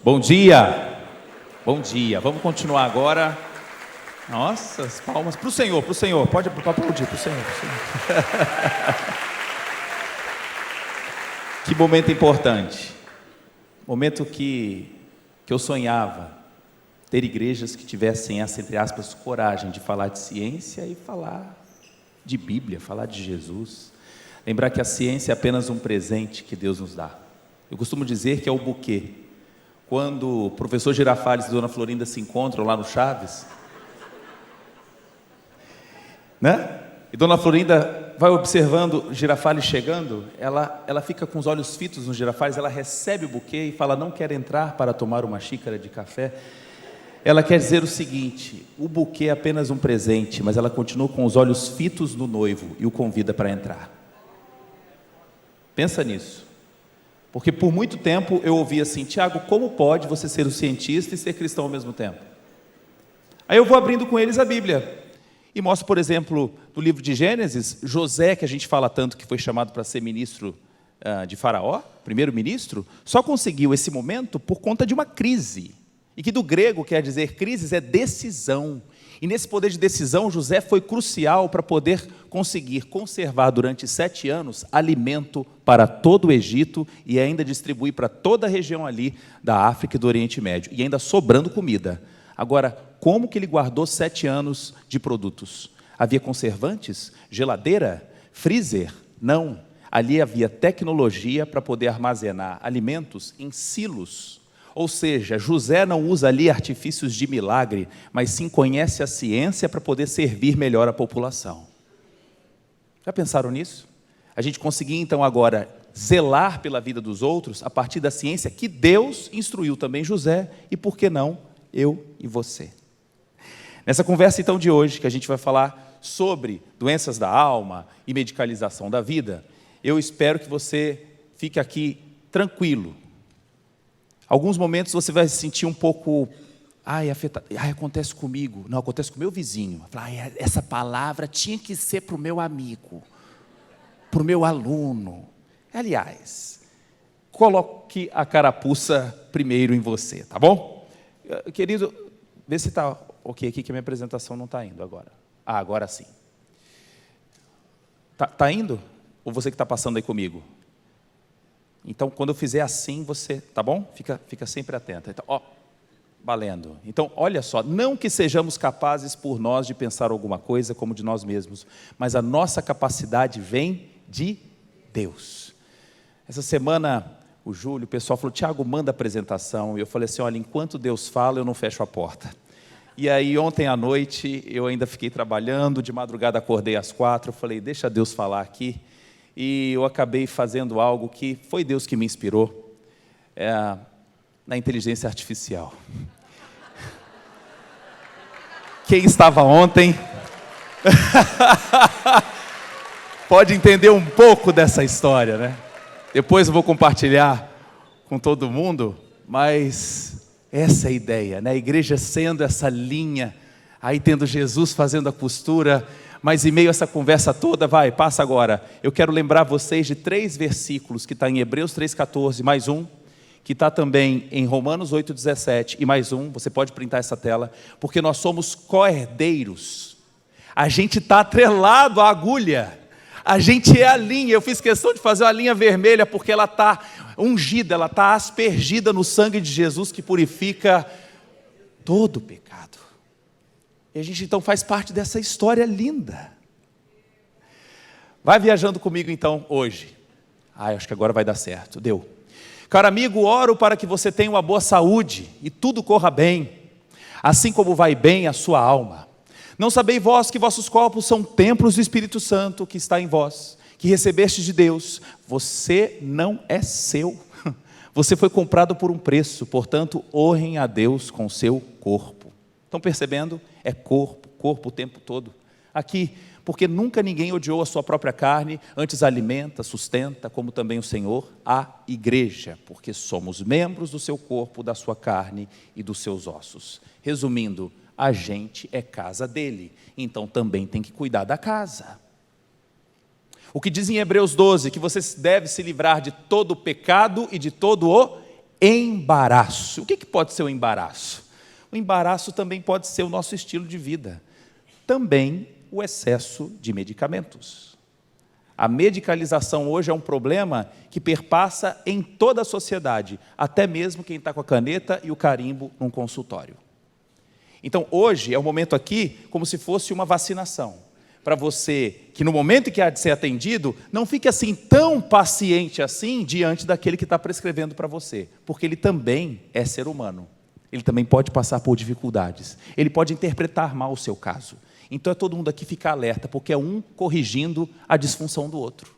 Bom dia, bom dia. Vamos continuar agora. Nossa, as palmas para o Senhor, pode aplaudir para o Senhor. Que momento importante, momento que eu sonhava ter igrejas que tivessem essa, entre aspas, coragem de falar de ciência e falar de Bíblia, falar de Jesus. Lembrar que a ciência é apenas um presente que Deus nos dá. Eu costumo dizer que é o buquê. Quando o professor Girafales e Dona Florinda se encontram lá no Chaves, né? E Dona Florinda vai observando Girafales chegando, ela fica com os olhos fitos no Girafales, ela recebe o buquê e fala: não quer entrar para tomar uma xícara de café. Ela quer dizer o seguinte: o buquê é apenas um presente, mas ela continua com os olhos fitos no noivo e o convida para entrar. Pensa nisso. Porque por muito tempo eu ouvi assim: Tiago, como pode você ser um cientista e ser cristão ao mesmo tempo? Aí eu vou abrindo com eles a Bíblia e mostro, por exemplo, no livro de Gênesis, José, que a gente fala tanto que foi chamado para ser ministro de Faraó, primeiro-ministro, só conseguiu esse momento por conta de uma crise. E que do grego quer dizer crises é decisão. E nesse poder de decisão, José foi crucial para poder conseguir conservar durante 7 anos alimento para todo o Egito e ainda distribuir para toda a região ali da África e do Oriente Médio, e ainda sobrando comida. Agora, como que ele guardou 7 anos de produtos? Havia conservantes? Geladeira? Freezer? Não. Ali havia tecnologia para poder armazenar alimentos em silos. Ou seja, José não usa ali artifícios de milagre, mas sim conhece a ciência para poder servir melhor a população. Já pensaram nisso? A gente conseguir então agora zelar pela vida dos outros a partir da ciência que Deus instruiu também José, e por que não eu e você? Nessa conversa então de hoje, que a gente vai falar sobre doenças da alma e medicalização da vida, eu espero que você fique aqui tranquilo. Alguns momentos você vai se sentir um pouco, acontece comigo. Não, acontece com o meu vizinho. Essa palavra tinha que ser para o meu amigo, para o meu aluno. Aliás, coloque a carapuça primeiro em você, tá bom? Querido, vê se está ok aqui, que a minha apresentação não está indo agora. Agora sim. Tá indo? Ou você que está passando aí comigo? Então, quando eu fizer assim, você, tá bom? Fica sempre atenta. Então, valendo. Então, olha só, não que sejamos capazes por nós de pensar alguma coisa como de nós mesmos, mas a nossa capacidade vem de Deus. Essa semana, o Júlio, o pessoal falou: Tiago, manda a apresentação. E eu falei assim: olha, enquanto Deus fala, eu não fecho a porta. E aí, ontem à noite, eu ainda fiquei trabalhando, de madrugada acordei às 4, eu falei: deixa Deus falar aqui. E eu acabei fazendo algo que foi Deus que me inspirou, na inteligência artificial. Quem estava ontem pode entender um pouco dessa história, né? Depois eu vou compartilhar com todo mundo, mas essa é a ideia, né? A igreja sendo essa linha, aí tendo Jesus fazendo a costura. Mas em meio a essa conversa toda, passa agora. Eu quero lembrar vocês de 3 versículos que está em Hebreus 3,14, mais um, que está também em Romanos 8,17, e mais um, você pode printar essa tela, porque nós somos co-herdeiros. A gente está atrelado à agulha, a gente é a linha. Eu fiz questão de fazer uma linha vermelha, porque ela está ungida, ela está aspergida no sangue de Jesus, que purifica todo o pecado. E a gente então faz parte dessa história linda. Vai viajando comigo então hoje. Acho que agora vai dar certo. Deu. Caro amigo, oro para que você tenha uma boa saúde e tudo corra bem, assim como vai bem a sua alma. Não sabeis vós que vossos corpos são templos do Espírito Santo que está em vós, que recebestes de Deus. Você não é seu. Você foi comprado por um preço, portanto, honrem a Deus com o seu corpo. Estão percebendo? É corpo o tempo todo. Aqui, porque nunca ninguém odiou a sua própria carne, antes alimenta, sustenta, como também o Senhor, a igreja, porque somos membros do seu corpo, da sua carne e dos seus ossos. Resumindo, a gente é casa dele, então também tem que cuidar da casa. O que diz em Hebreus 12, que você deve se livrar de todo o pecado e de todo o embaraço. O que pode ser o embaraço? O embaraço também pode ser o nosso estilo de vida. Também o excesso de medicamentos. A medicalização hoje é um problema que perpassa em toda a sociedade, até mesmo quem está com a caneta e o carimbo num consultório. Então, hoje é o momento aqui como se fosse uma vacinação. Para você, que no momento em que há de ser atendido, não fique assim tão paciente assim diante daquele que está prescrevendo para você, porque ele também é ser humano. Ele também pode passar por dificuldades. Ele pode interpretar mal o seu caso. Então é todo mundo aqui ficar alerta, porque é um corrigindo a disfunção do outro.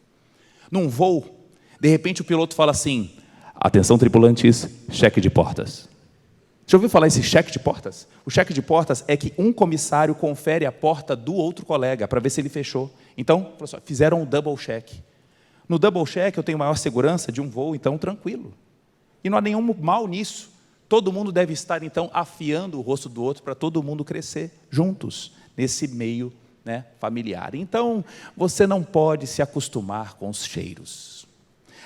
Num voo, de repente o piloto fala assim: atenção tripulantes, cheque de portas. Já ouviu falar esse cheque de portas? O cheque de portas é que um comissário confere a porta do outro colega para ver se ele fechou. Então, fizeram um double check. No double check eu tenho maior segurança de um voo, então tranquilo. E não há nenhum mal nisso. Todo mundo deve estar, então, afiando o rosto do outro para todo mundo crescer juntos, nesse meio, né, familiar. Então, você não pode se acostumar com os cheiros.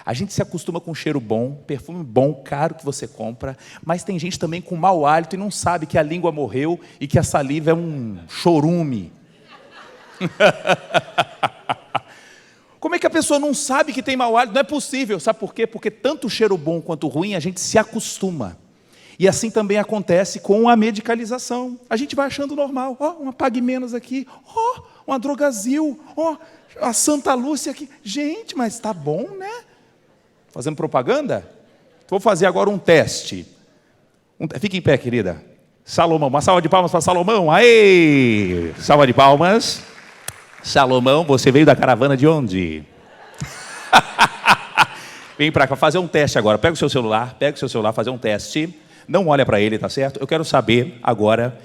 A gente se acostuma com cheiro bom, perfume bom, caro que você compra, mas tem gente também com mau hálito e não sabe que a língua morreu e que a saliva é um chorume. Como é que a pessoa não sabe que tem mau hálito? Não é possível. Sabe por quê? Porque tanto cheiro bom quanto ruim, a gente se acostuma. E assim também acontece com a medicalização. A gente vai achando normal. Uma Pague Menos aqui. Uma Drogazil. A Santa Lúcia aqui. Gente, mas está bom, né? Fazendo propaganda? Vou fazer agora um teste. Fique em pé, querida. Salomão. Uma salva de palmas para Salomão. Aê! Salva de palmas. Salomão, você veio da caravana de onde? Vem para cá fazer um teste agora. Pega o seu celular, fazer um teste. Não olha para ele, tá certo? Eu quero saber agora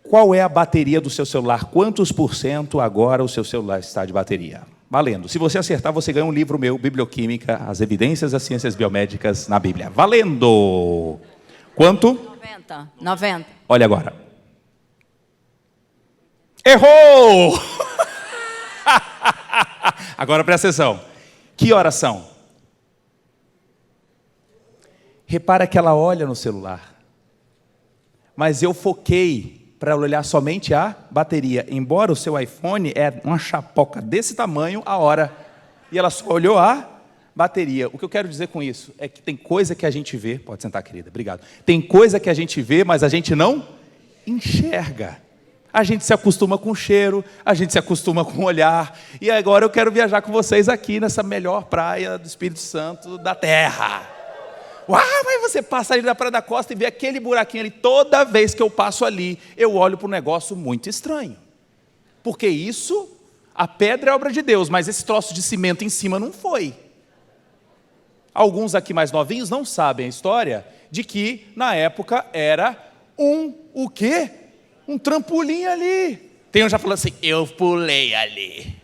qual é a bateria do seu celular. Quantos % agora o seu celular está de bateria? Valendo. Se você acertar, você ganha um livro meu, Biblioquímica, as evidências das ciências biomédicas na Bíblia. Valendo! Quanto? 90. Olha agora. Errou! Agora presta atenção. Que horas são? Repara que ela olha no celular. Mas eu foquei para olhar somente a bateria. Embora o seu iPhone é uma chapoca desse tamanho a hora. E ela só olhou a bateria. O que eu quero dizer com isso é que tem coisa que a gente vê. Pode sentar, querida. Obrigado. Tem coisa que a gente vê, mas a gente não enxerga. A gente se acostuma com o cheiro, a gente se acostuma com o olhar. E agora eu quero viajar com vocês aqui nessa melhor praia do Espírito Santo da Terra. Mas você passa ali na Praia da Costa e vê aquele buraquinho ali. Toda vez que eu passo ali, eu olho para um negócio muito estranho. Porque isso, a pedra é obra de Deus, mas esse troço de cimento em cima não foi. Alguns aqui mais novinhos não sabem a história de que, na época, era o quê? Um trampolim ali. Tem um já falando assim, eu pulei ali.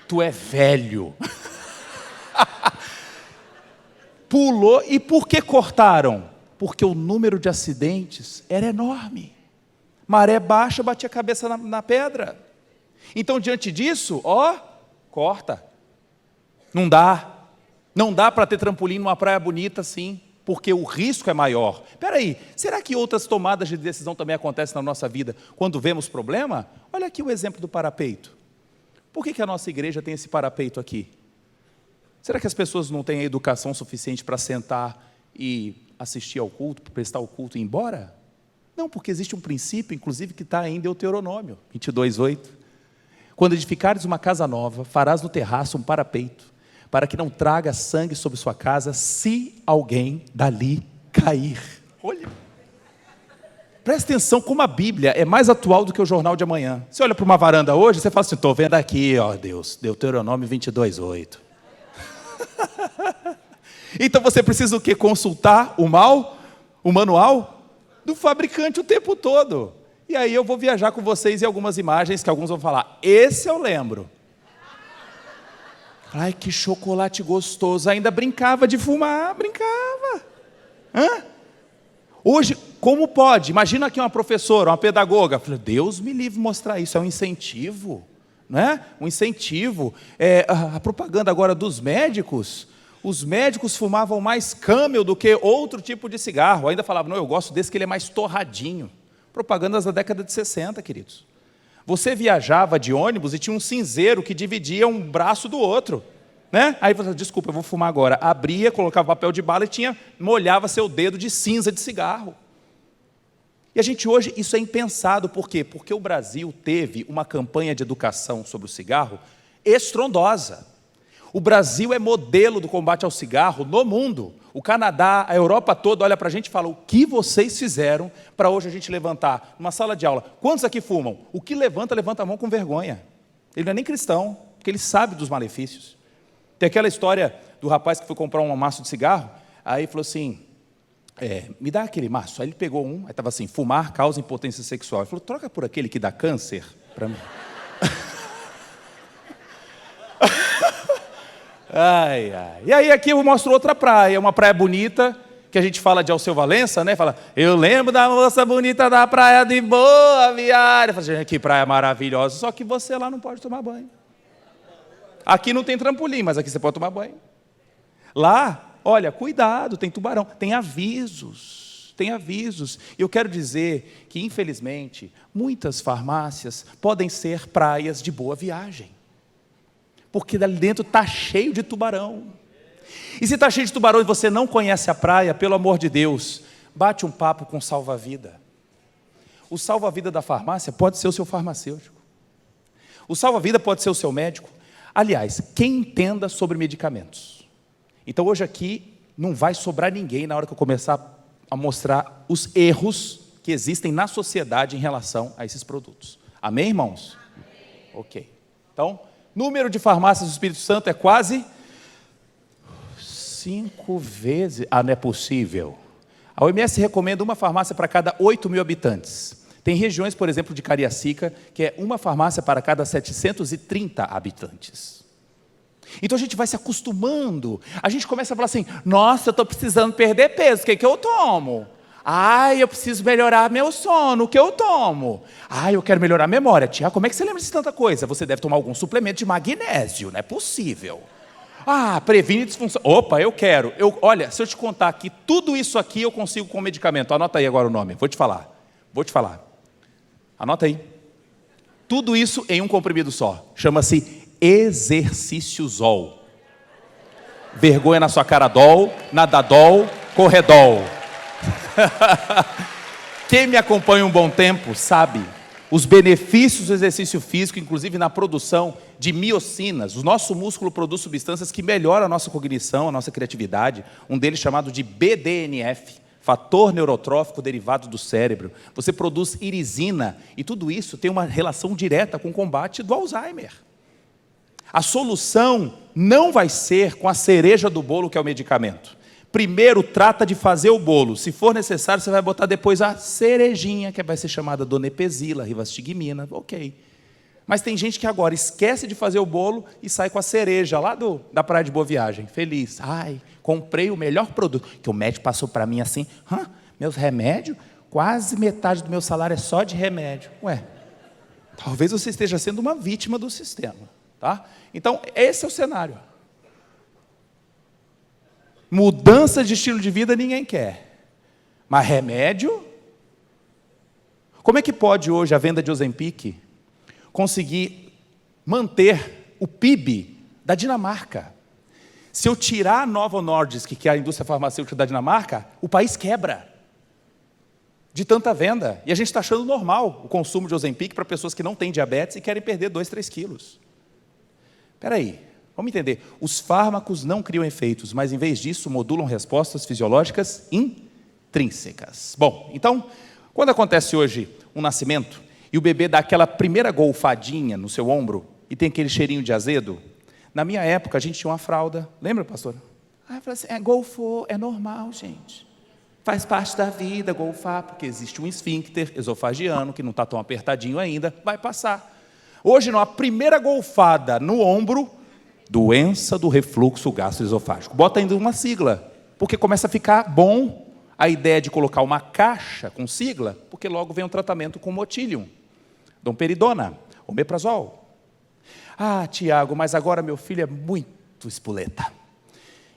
Tu é velho. Pulou, e por que cortaram? Porque o número de acidentes era enorme. Maré baixa, batia a cabeça na pedra. Então, diante disso, corta. Não dá para ter trampolim numa praia bonita assim, porque o risco é maior. Espera aí, será que outras tomadas de decisão também acontecem na nossa vida quando vemos problema? Olha aqui o exemplo do parapeito. Por que a nossa igreja tem esse parapeito aqui? Será que as pessoas não têm a educação suficiente para sentar e assistir ao culto, prestar o culto e ir embora? Não, porque existe um princípio, inclusive, que está em Deuteronômio 22:8. Quando edificares uma casa nova, farás no terraço um parapeito, para que não traga sangue sobre sua casa, se alguém dali cair. Olha, presta atenção como a Bíblia é mais atual do que o jornal de amanhã. Você olha para uma varanda hoje, você fala assim, estou vendo aqui, Deus, Deuteronômio 22:8. Então você precisa o quê? Consultar o manual do fabricante o tempo todo. E aí eu vou viajar com vocês em algumas imagens que alguns vão falar, esse eu lembro. Ai, que chocolate gostoso. Ainda brincava de fumar, brincava. Hoje, como pode? Imagina aqui uma professora, uma pedagoga. Falei, Deus me livre mostrar isso, é um incentivo. Não é? Um incentivo. A propaganda agora dos médicos, os médicos fumavam mais Camel do que outro tipo de cigarro. Ainda falavam, não, eu gosto desse que ele é mais torradinho. Propagandas da década de 60, queridos. Você viajava de ônibus e tinha um cinzeiro que dividia um braço do outro. Né? Aí você, desculpa, eu vou fumar agora. Abria, colocava papel de bala e molhava seu dedo de cinza de cigarro. E a gente hoje, isso é impensado. Por quê? Porque o Brasil teve uma campanha de educação sobre o cigarro estrondosa. O Brasil é modelo do combate ao cigarro no mundo. O Canadá, a Europa toda olha para a gente e fala, o que vocês fizeram para hoje a gente levantar numa sala de aula? Quantos aqui fumam? O que levanta, levanta a mão com vergonha. Ele não é nem cristão, porque ele sabe dos malefícios. Tem aquela história do rapaz que foi comprar um maço de cigarro, aí falou assim, me dá aquele maço. Aí ele pegou um, aí estava assim, fumar causa impotência sexual. Ele falou, troca por aquele que dá câncer para mim. Ai, ai. E aí aqui eu mostro outra praia, uma praia bonita, que a gente fala de Alceu Valença, né? Fala, eu lembro da moça bonita da praia de Boa Viagem. Fala, gente, que praia maravilhosa, só que você lá não pode tomar banho. Aqui não tem trampolim, mas aqui você pode tomar banho. Lá, olha, cuidado, tem tubarão, tem avisos. Tem avisos. E eu quero dizer que, infelizmente, muitas farmácias podem ser praias de boa viagem. Porque ali dentro está cheio de tubarão. E se está cheio de tubarão e você não conhece a praia, pelo amor de Deus, bate um papo com o salva-vida. O salva-vida da farmácia pode ser o seu farmacêutico. O salva-vida pode ser o seu médico. Aliás, quem entenda sobre medicamentos. Então hoje aqui não vai sobrar ninguém na hora que eu começar a mostrar os erros que existem na sociedade em relação a esses produtos. Amém, irmãos? Amém. Ok. Então, número de farmácias do Espírito Santo é quase 5 vezes. Ah, não é possível. A OMS recomenda uma farmácia para cada 8.000 habitantes. Tem regiões, por exemplo, de Cariacica, que é uma farmácia para cada 730 habitantes. Então a gente vai se acostumando. A gente começa a falar assim, nossa, eu estou precisando perder peso, o que eu tomo? Ai, eu preciso melhorar meu sono, o que eu tomo? Ai, eu quero melhorar a memória. Tia, como é que você lembra de tanta coisa? Você deve tomar algum suplemento de magnésio, não é possível. Ah, previne disfunção. Opa, eu quero. Olha, se eu te contar que tudo isso aqui eu consigo com medicamento. Anota aí agora o nome, vou te falar. Anota aí. Tudo isso em um comprimido só. Chama-se Exercíciozol. Vergonha na sua cara, dol, nadadol, corredol. Quem me acompanha um bom tempo sabe os benefícios do exercício físico, inclusive na produção de miocinas. O nosso músculo produz substâncias que melhoram a nossa cognição, a nossa criatividade. Um deles chamado de BDNF, fator neurotrófico derivado do cérebro. Você produz irisina e tudo isso tem uma relação direta com o combate do Alzheimer. A solução não vai ser com a cereja do bolo, que é o medicamento. Primeiro, trata de fazer o bolo. Se for necessário, você vai botar depois a cerejinha, que vai ser chamada donepezila, rivastigmina. Ok. Mas tem gente que agora esquece de fazer o bolo e sai com a cereja lá da Praia de Boa Viagem. Feliz. Ai, comprei o melhor produto. Que o médico passou para mim assim, meus remédios, quase metade do meu salário é só de remédio. Ué, talvez você esteja sendo uma vítima do sistema. Tá? Então, esse é o cenário. Mudança de estilo de vida ninguém quer. Mas remédio? Como é que pode hoje a venda de Ozempic conseguir manter o PIB da Dinamarca? Se eu tirar a Novo Nordisk, que é a indústria farmacêutica da Dinamarca, o país quebra de tanta venda. E a gente está achando normal o consumo de Ozempic para pessoas que não têm diabetes e querem perder 2, 3 quilos. Espera aí, vamos entender. Os fármacos não criam efeitos, mas em vez disso modulam respostas fisiológicas intrínsecas. Bom, então, quando acontece hoje um nascimento e o bebê dá aquela primeira golfadinha no seu ombro e tem aquele cheirinho de azedo, na minha época a gente tinha uma fralda. Lembra, pastor? Eu falei assim, golfou, é normal, gente. Faz parte da vida golfar, porque existe um esfíncter esofagiano que não está tão apertadinho ainda, vai passar. Hoje não, a primeira golfada no ombro, doença do refluxo gastroesofágico. Bota ainda uma sigla, porque começa a ficar bom a ideia de colocar uma caixa com sigla, porque logo vem um tratamento com motilium, domperidona, omeprazol. Ah, Tiago, mas agora meu filho é muito espoleta.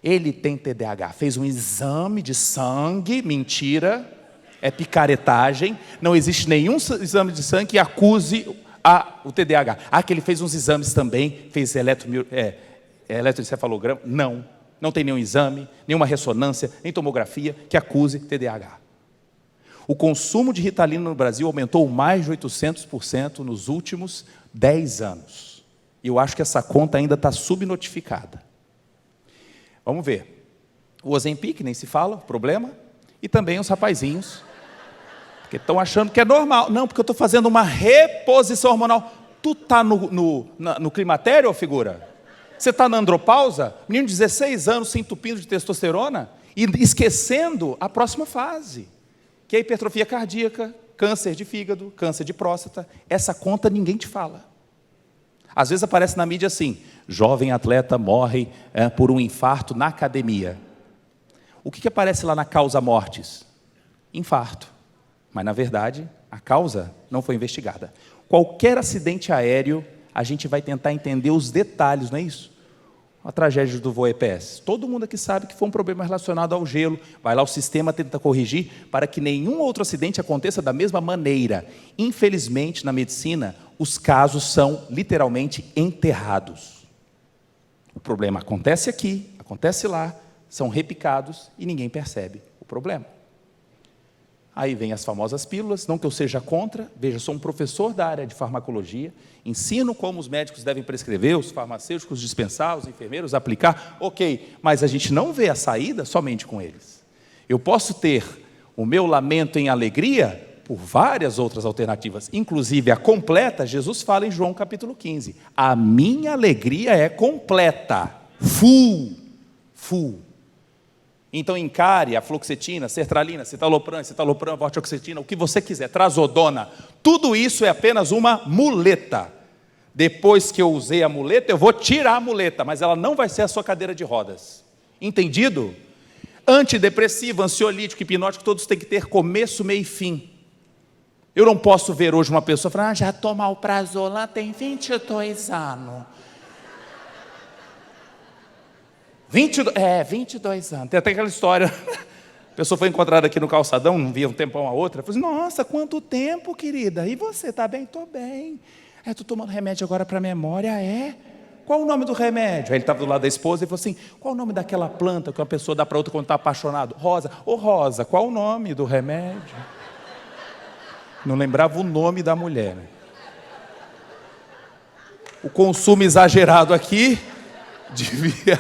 Ele tem TDAH. Fez um exame de sangue, mentira, é picaretagem. Não existe nenhum exame de sangue que acuse o TDAH. Que ele fez uns exames também, fez eletroencefalograma. Não tem nenhum exame, nenhuma ressonância, nem tomografia que acuse TDAH. O consumo de Ritalina no Brasil aumentou mais de 800% nos últimos 10 anos. E eu acho que essa conta ainda está subnotificada. Vamos ver. O Ozempic, nem se fala, problema. E também os rapazinhos, porque estão achando que é normal. Não, porque eu estou fazendo uma reposição hormonal. Tu está no climatério, ô figura? Você está na andropausa? Menino de 16 anos se entupindo de testosterona e esquecendo a próxima fase, que é a hipertrofia cardíaca, câncer de fígado, câncer de próstata. Essa conta ninguém te fala. Às vezes aparece na mídia assim, jovem atleta morre por um infarto na academia. O que aparece lá na causa mortes? Infarto. Mas, na verdade, a causa não foi investigada. Qualquer acidente aéreo, a gente vai tentar entender os detalhes, não é isso? A tragédia do voo EPS. Todo mundo aqui sabe que foi um problema relacionado ao gelo. Vai lá, o sistema tenta corrigir para que nenhum outro acidente aconteça da mesma maneira. Infelizmente, na medicina, os casos são literalmente enterrados. O problema acontece aqui, acontece lá, são repicados e ninguém percebe o problema. Aí vem as famosas pílulas, não que eu seja contra, veja, sou um professor da área de farmacologia, ensino como os médicos devem prescrever, os farmacêuticos dispensar, os enfermeiros aplicar, ok, mas a gente não vê a saída somente com eles. Eu posso ter o meu lamento em alegria por várias outras alternativas, inclusive a completa. Jesus fala em João capítulo 15, a minha alegria é completa, full. Então encare a fluoxetina, sertralina, citalopram, vortioxetina, o que você quiser, trazodona, tudo isso é apenas uma muleta. Depois que eu usei a muleta, eu vou tirar a muleta, mas ela não vai ser a sua cadeira de rodas. Entendido? Antidepressivo, ansiolítico, hipnótico, todos têm que ter começo, meio e fim. Eu não posso ver hoje uma pessoa falar, já toma alprazolam, tem 22 anos. 22 anos. Tem até aquela história, a pessoa foi encontrada aqui no calçadão, não via um tempão a outra, falou assim, nossa, quanto tempo, querida, e você, está bem? Estou bem. Estou tomando remédio agora para a memória, Qual o nome do remédio? Aí ele estava do lado da esposa e falou assim, qual o nome daquela planta que uma pessoa dá para outra quando está apaixonado? Rosa. Ô Rosa, qual o nome do remédio? Não lembrava o nome da mulher. O consumo exagerado aqui devia...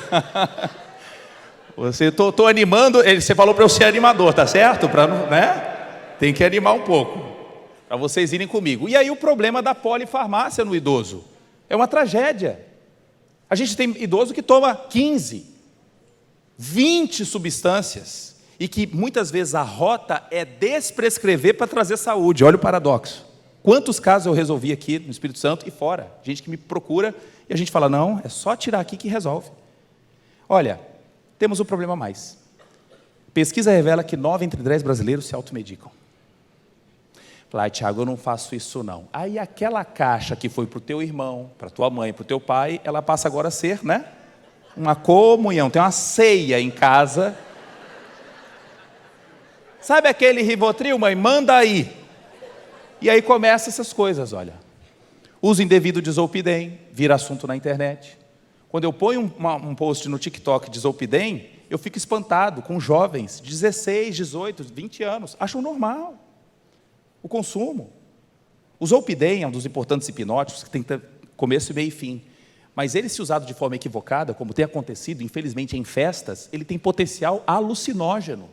Estou animando, você falou para eu ser animador, tá certo? Tem que animar um pouco, para vocês irem comigo. E aí o problema da polifarmácia no idoso, é uma tragédia. A gente tem idoso que toma 15, 20 substâncias, e que muitas vezes a rota é desprescrever para trazer saúde. Olha o paradoxo. Quantos casos eu resolvi aqui no Espírito Santo e fora? Gente que me procura e a gente fala, não, é só tirar aqui que resolve. Olha, temos um problema a mais. Pesquisa revela que 9 entre 10 brasileiros se automedicam. Fala, Tiago, eu não faço isso não. Aí aquela caixa que foi para o teu irmão, para a tua mãe, para o teu pai, ela passa agora a ser, uma comunhão. Tem uma ceia em casa. Sabe aquele Rivotril, mãe? Manda aí. E aí começam essas coisas, olha. Uso indevido de Zolpidem, vira assunto na internet. Quando eu ponho um post no TikTok de Zolpidem, eu fico espantado com jovens de 16, 18, 20 anos. Acham normal o consumo. O Zolpidem é um dos importantes hipnóticos que tem começo, meio e fim. Mas ele, se usado de forma equivocada, como tem acontecido, infelizmente, em festas, ele tem potencial alucinógeno.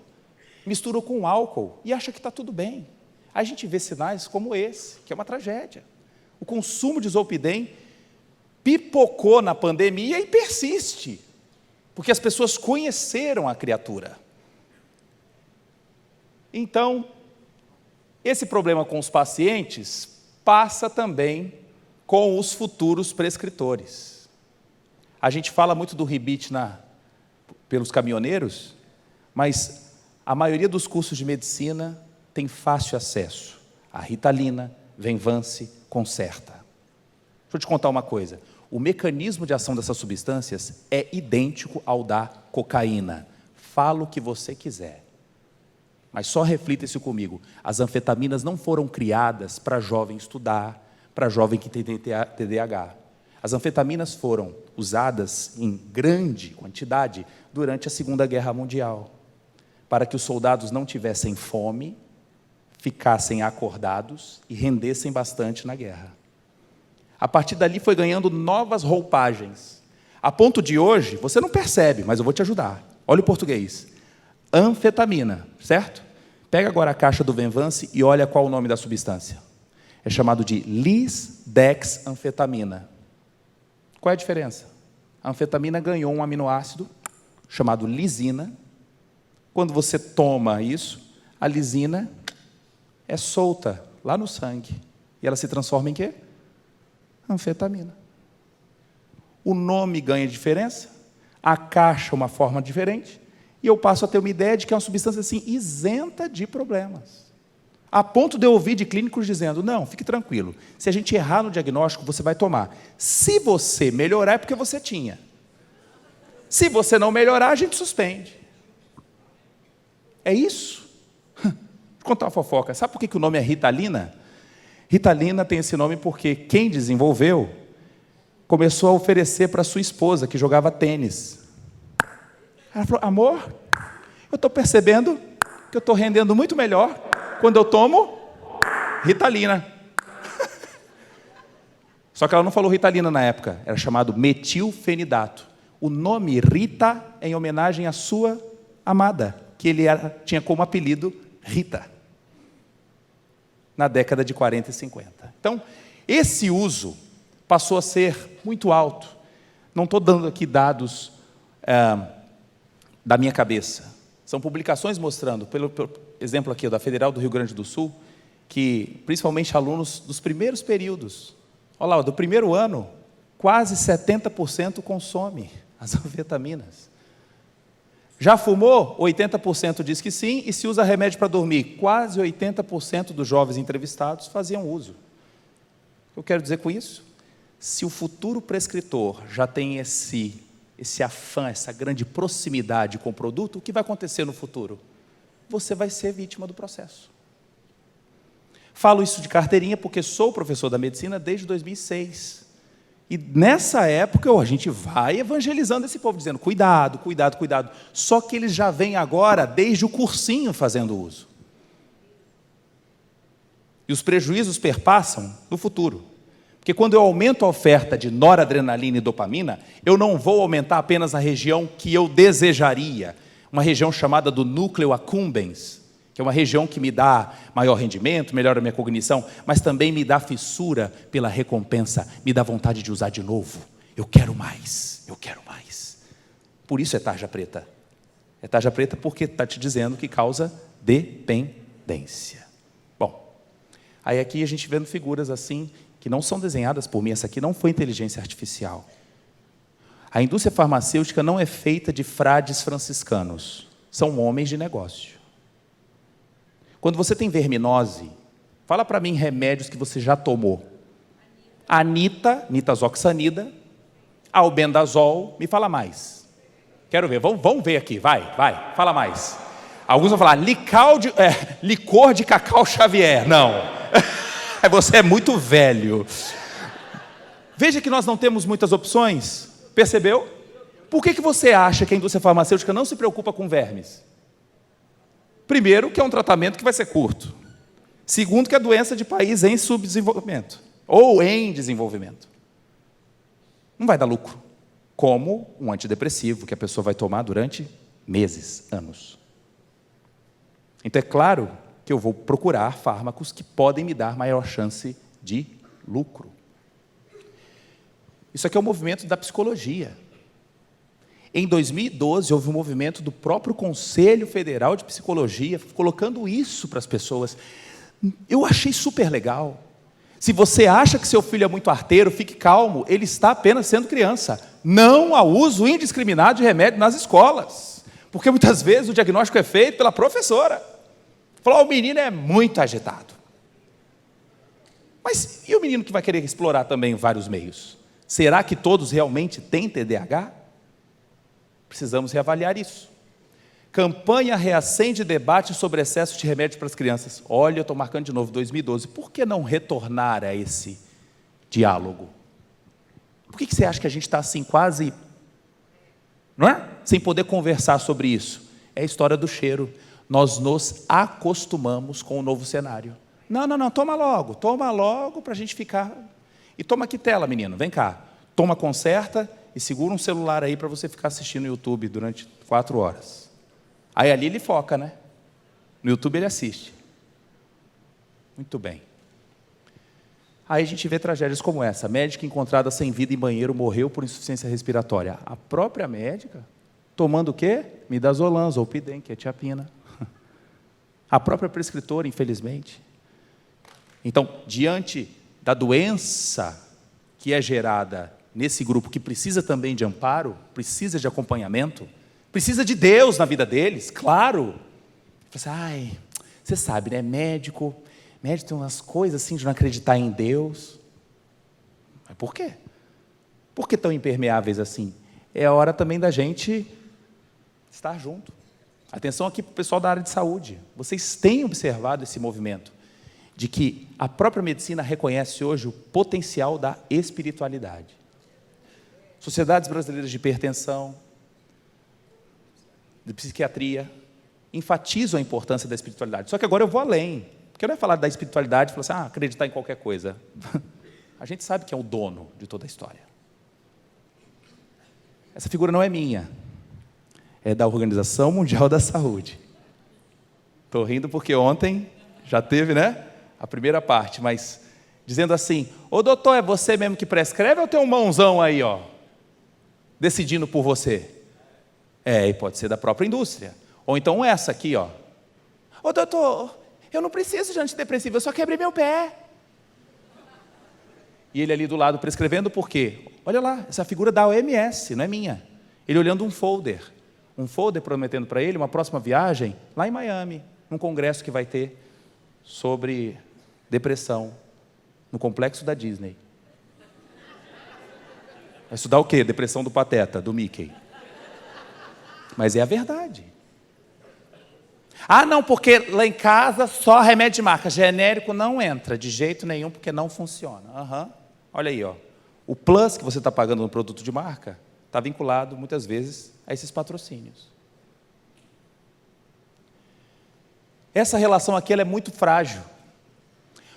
Mistura com álcool e acha que está tudo bem. A gente vê sinais como esse, que é uma tragédia. O consumo de Zolpidem pipocou na pandemia e persiste, porque as pessoas conheceram a criatura. Então, esse problema com os pacientes passa também com os futuros prescritores. A gente fala muito do rebite pelos caminhoneiros, mas a maioria dos cursos de medicina tem fácil acesso. A Ritalina, Venvance, Concerta. Deixa eu te contar uma coisa. O mecanismo de ação dessas substâncias é idêntico ao da cocaína. Fala o que você quiser, mas só reflita isso comigo. As anfetaminas não foram criadas para jovem estudar, para jovem que tem TDAH. As anfetaminas foram usadas em grande quantidade durante a Segunda Guerra Mundial, para que os soldados não tivessem fome, ficassem acordados e rendessem bastante na guerra. A partir dali foi ganhando novas roupagens, a ponto de hoje, você não percebe, mas eu vou te ajudar. Olha o português. Anfetamina, certo? Pega agora a caixa do Venvance e olha qual é o nome da substância. É chamado de lisdexanfetamina. Qual é a diferença? A anfetamina ganhou um aminoácido chamado lisina. Quando você toma isso, a lisina é solta lá no sangue. E ela se transforma em quê? Anfetamina. O nome ganha diferença, a caixa uma forma diferente, e eu passo a ter uma ideia de que é uma substância assim, isenta de problemas. A ponto de eu ouvir de clínicos dizendo, não, fique tranquilo, se a gente errar no diagnóstico, você vai tomar. Se você melhorar, é porque você tinha. Se você não melhorar, a gente suspende. É isso? Vou contar uma fofoca. Sabe por que o nome é Ritalina? Ritalina tem esse nome porque quem desenvolveu começou a oferecer para sua esposa, que jogava tênis. Ela falou, amor, eu estou percebendo que eu estou rendendo muito melhor quando eu tomo Ritalina. Só que ela não falou Ritalina na época, era chamado metilfenidato. O nome Rita é em homenagem à sua amada, que ele tinha como apelido Rita, na década de 40 e 50. Então, esse uso passou a ser muito alto. Não estou dando aqui dados da minha cabeça. São publicações mostrando, pelo exemplo aqui da Federal do Rio Grande do Sul, que principalmente alunos dos primeiros períodos, olha lá, do primeiro ano, quase 70% consome as anfetaminas. Já fumou? 80% diz que sim, e se usa remédio para dormir. Quase 80% dos jovens entrevistados faziam uso. O que eu quero dizer com isso? Se o futuro prescritor já tem esse afã, essa grande proximidade com o produto, o que vai acontecer no futuro? Você vai ser vítima do processo. Falo isso de carteirinha porque sou professor da medicina desde 2006. E nessa época a gente vai evangelizando esse povo, dizendo cuidado, cuidado, cuidado. Só que eles já vêm agora desde o cursinho fazendo uso. E os prejuízos perpassam no futuro. Porque quando eu aumento a oferta de noradrenalina e dopamina, eu não vou aumentar apenas a região que eu desejaria, uma região chamada do núcleo accumbens, que é uma região que me dá maior rendimento, melhora a minha cognição, mas também me dá fissura pela recompensa, me dá vontade de usar de novo. Eu quero mais, eu quero mais. Por isso é tarja preta. É tarja preta porque está te dizendo que causa dependência. Bom, aí aqui a gente vendo figuras assim, que não são desenhadas por mim, essa aqui não foi inteligência artificial. A indústria farmacêutica não é feita de frades franciscanos, são homens de negócio. Quando você tem verminose, fala para mim remédios que você já tomou. Nitazoxanida, albendazol, me fala mais. Quero ver, vamos ver aqui, vai, fala mais. Alguns vão falar, licor de Cacau Xavier, não. Você é muito velho. Veja que nós não temos muitas opções, percebeu? Por que você acha que a indústria farmacêutica não se preocupa com vermes? Primeiro, que é um tratamento que vai ser curto. Segundo, que é doença de país em subdesenvolvimento, ou em desenvolvimento. Não vai dar lucro, como um antidepressivo que a pessoa vai tomar durante meses, anos. Então é claro que eu vou procurar fármacos que podem me dar maior chance de lucro. Isso aqui é um movimento da psicologia. Em 2012, houve um movimento do próprio Conselho Federal de Psicologia, colocando isso para as pessoas. Eu achei super legal. Se você acha que seu filho é muito arteiro, fique calmo, ele está apenas sendo criança. Não há uso indiscriminado de remédio nas escolas, porque muitas vezes o diagnóstico é feito pela professora. Falou, o menino é muito agitado. Mas e o menino que vai querer explorar também vários meios? Será que todos realmente têm TDAH? Precisamos reavaliar isso. Campanha reacende debate sobre excesso de remédio para as crianças. Olha, eu estou marcando de novo, 2012. Por que não retornar a esse diálogo? Por que você acha que a gente está assim quase, não é? Sem poder conversar sobre isso? É a história do cheiro. Nós nos acostumamos com o novo cenário. Não, toma logo para a gente ficar. E toma aqui tela, menino, vem cá. Toma, conserta e segura um celular aí para você ficar assistindo o YouTube durante 4 horas. Aí ali ele foca, né? No YouTube ele assiste. Muito bem. Aí a gente vê tragédias como essa. Médica encontrada sem vida em banheiro morreu por insuficiência respiratória. A própria médica, tomando o quê? Midazolam, Zolpidem, quetiapina. A própria prescritora, infelizmente. Então, diante da doença que é gerada nesse grupo, que precisa também de amparo, precisa de acompanhamento, precisa de Deus na vida deles, claro. Você sabe, né? Médico tem umas coisas assim de não acreditar em Deus. Mas por quê? Por que tão impermeáveis assim? É a hora também da gente estar junto. Atenção aqui para o pessoal da área de saúde. Vocês têm observado esse movimento de que a própria medicina reconhece hoje o potencial da espiritualidade. Sociedades brasileiras de hipertensão, de psiquiatria, enfatizam a importância da espiritualidade. Só que agora eu vou além, porque eu não é falar da espiritualidade e falar assim, acreditar em qualquer coisa. A gente sabe que é o dono de toda a história. Essa figura não é minha, é da Organização Mundial da Saúde. Estou rindo porque ontem já teve, né, a primeira parte, mas dizendo assim, ô doutor, é você mesmo que prescreve ou tem um mãozão aí, ó, decidindo por você? E pode ser da própria indústria. Ou então essa aqui, ó. Ô doutor, eu não preciso de antidepressivo, eu só quebrei meu pé. E ele ali do lado prescrevendo por quê? Olha lá, essa figura da OMS, não é minha. Ele olhando um folder prometendo para ele uma próxima viagem lá em Miami, num congresso que vai ter sobre depressão, no complexo da Disney. Vai estudar o quê? Depressão do Pateta, do Mickey. Mas é a verdade. Não, porque lá em casa só remédio de marca, genérico não entra de jeito nenhum, porque não funciona. Olha aí, ó. O plus que você está pagando no produto de marca está vinculado, muitas vezes, a esses patrocínios. Essa relação aqui ela é muito frágil.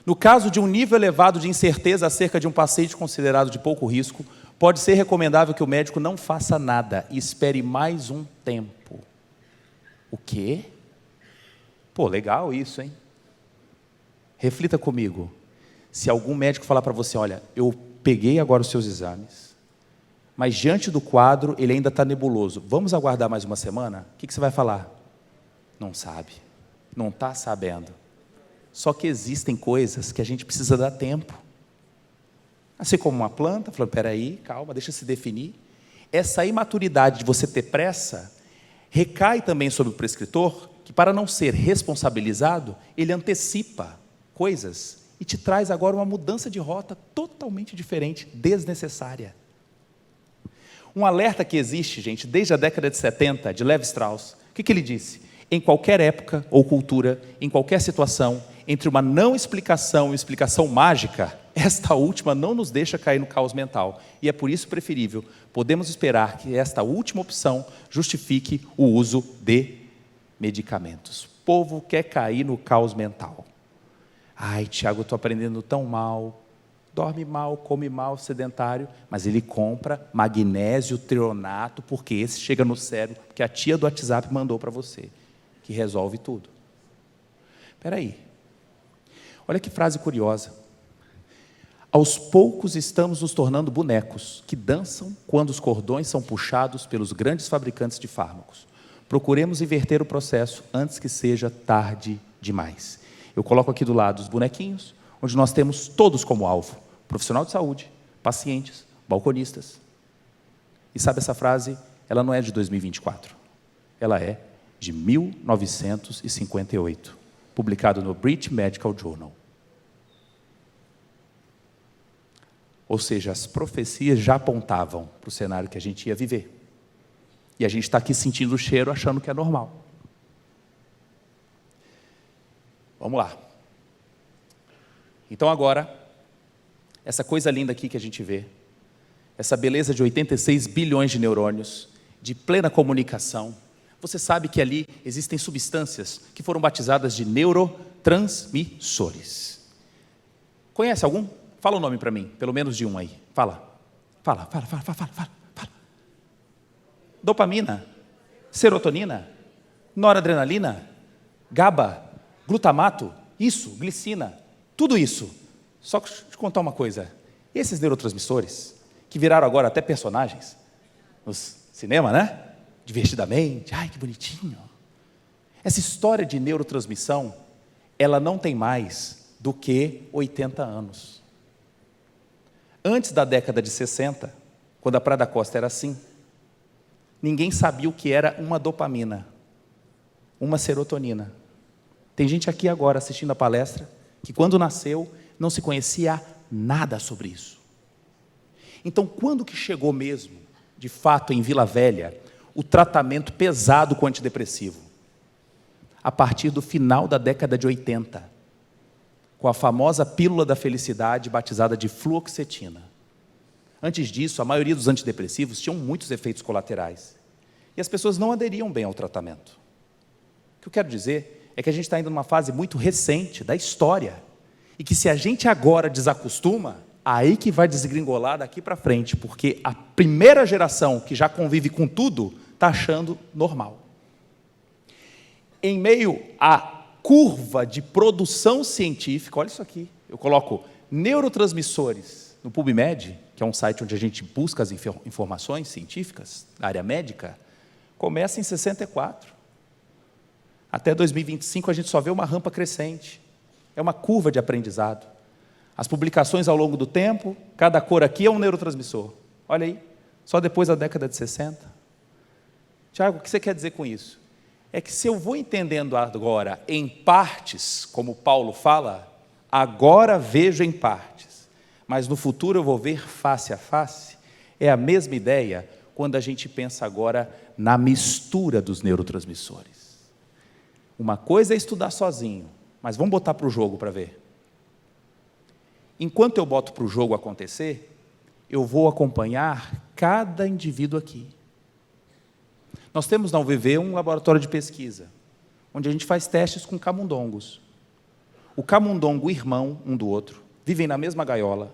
No caso de um nível elevado de incerteza acerca de um paciente considerado de pouco risco, pode ser recomendável que o médico não faça nada e espere mais um tempo. O quê? Legal isso, hein? Reflita comigo. Se algum médico falar para você, olha, eu peguei agora os seus exames, mas diante do quadro ele ainda está nebuloso, vamos aguardar mais uma semana? O que você vai falar? Não sabe, não está sabendo. Só que existem coisas que a gente precisa dar tempo. Assim como uma planta, falando, peraí, calma, deixa se definir. Essa imaturidade de você ter pressa, recai também sobre o prescritor, que para não ser responsabilizado, ele antecipa coisas e te traz agora uma mudança de rota totalmente diferente, desnecessária. Um alerta que existe, gente, desde a década de 70, de Levi Strauss, o que ele disse? Em qualquer época ou cultura, em qualquer situação, entre uma não explicação e uma explicação mágica, esta última não nos deixa cair no caos mental. E é por isso preferível, podemos esperar que esta última opção justifique o uso de medicamentos. O povo quer cair no caos mental. Tiago, eu estou aprendendo tão mal, dorme mal, come mal, sedentário, mas ele compra magnésio trionato, porque esse chega no cérebro, porque a tia do WhatsApp mandou para você, que resolve tudo. Espera aí, olha que frase curiosa. Aos poucos estamos nos tornando bonecos, que dançam quando os cordões são puxados pelos grandes fabricantes de fármacos. Procuremos inverter o processo antes que seja tarde demais. Eu coloco aqui do lado os bonequinhos, onde nós temos todos como alvo, profissional de saúde, pacientes, balconistas. E sabe essa frase? Ela não é de 2024, ela é de 1958, publicado no British Medical Journal. Ou seja, as profecias já apontavam para o cenário que a gente ia viver. E a gente está aqui sentindo o cheiro, achando que é normal. Vamos lá. Então agora, essa coisa linda aqui que a gente vê, essa beleza de 86 bilhões de neurônios, de plena comunicação, você sabe que ali existem substâncias que foram batizadas de neurotransmissores. Conhece algum? Fala o nome para mim, pelo menos de um aí. Fala. Dopamina, serotonina, noradrenalina, GABA, glutamato, isso, glicina, tudo isso. Só que deixa eu te contar uma coisa. Esses neurotransmissores, que viraram agora até personagens no cinema, né? Divertidamente, ai que bonitinho. Essa história de neurotransmissão, ela não tem mais do que 80 anos. Antes da década de 60, quando a Praia da Costa era assim, ninguém sabia o que era uma dopamina, uma serotonina. Tem gente aqui agora assistindo a palestra, que quando nasceu, não se conhecia nada sobre isso. Então, quando que chegou mesmo, de fato, em Vila Velha, o tratamento pesado com antidepressivo? A partir do final da década de 80, com a famosa pílula da felicidade, batizada de fluoxetina. Antes disso, a maioria dos antidepressivos tinham muitos efeitos colaterais. E as pessoas não aderiam bem ao tratamento. O que eu quero dizer é que a gente está indo numa fase muito recente da história, e que se a gente agora desacostuma, aí que vai desgringolar daqui para frente, porque a primeira geração que já convive com tudo, está achando normal. Em meio à curva de produção científica, olha isso aqui, eu coloco neurotransmissores no PubMed, que é um site onde a gente busca as informações científicas da área médica, começa em 64. Até 2025 a gente só vê uma rampa crescente. É uma curva de aprendizado. As publicações ao longo do tempo, cada cor aqui é um neurotransmissor. Olha aí, só depois da década de 60. Tiago, o que você quer dizer com isso? É que se eu vou entendendo agora em partes, como Paulo fala, agora vejo em partes, mas no futuro eu vou ver face a face, é a mesma ideia quando a gente pensa agora na mistura dos neurotransmissores. Uma coisa é estudar sozinho, mas vamos botar para o jogo para ver. Enquanto eu boto para o jogo acontecer, eu vou acompanhar cada indivíduo aqui. Nós temos na UVV um laboratório de pesquisa, onde a gente faz testes com camundongos. O camundongo irmão um do outro, vivem na mesma gaiola,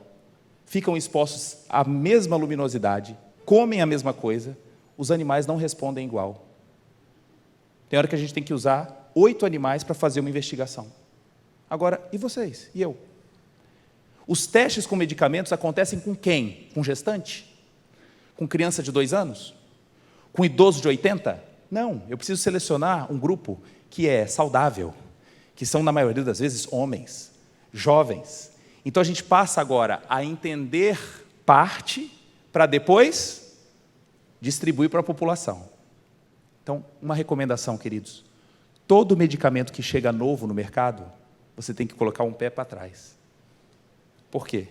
ficam expostos à mesma luminosidade, comem a mesma coisa, os animais não respondem igual. Tem hora que a gente tem que usar 8 animais para fazer uma investigação. Agora, e vocês? E eu? Os testes com medicamentos acontecem com quem? Com gestante? Com criança de 2 anos? Com idoso de 80? Não, eu preciso selecionar um grupo que é saudável, que são, na maioria das vezes, homens, jovens. Então, a gente passa agora a entender parte para depois distribuir para a população. Então, uma recomendação, queridos. Todo medicamento que chega novo no mercado, você tem que colocar um pé para trás. Por quê?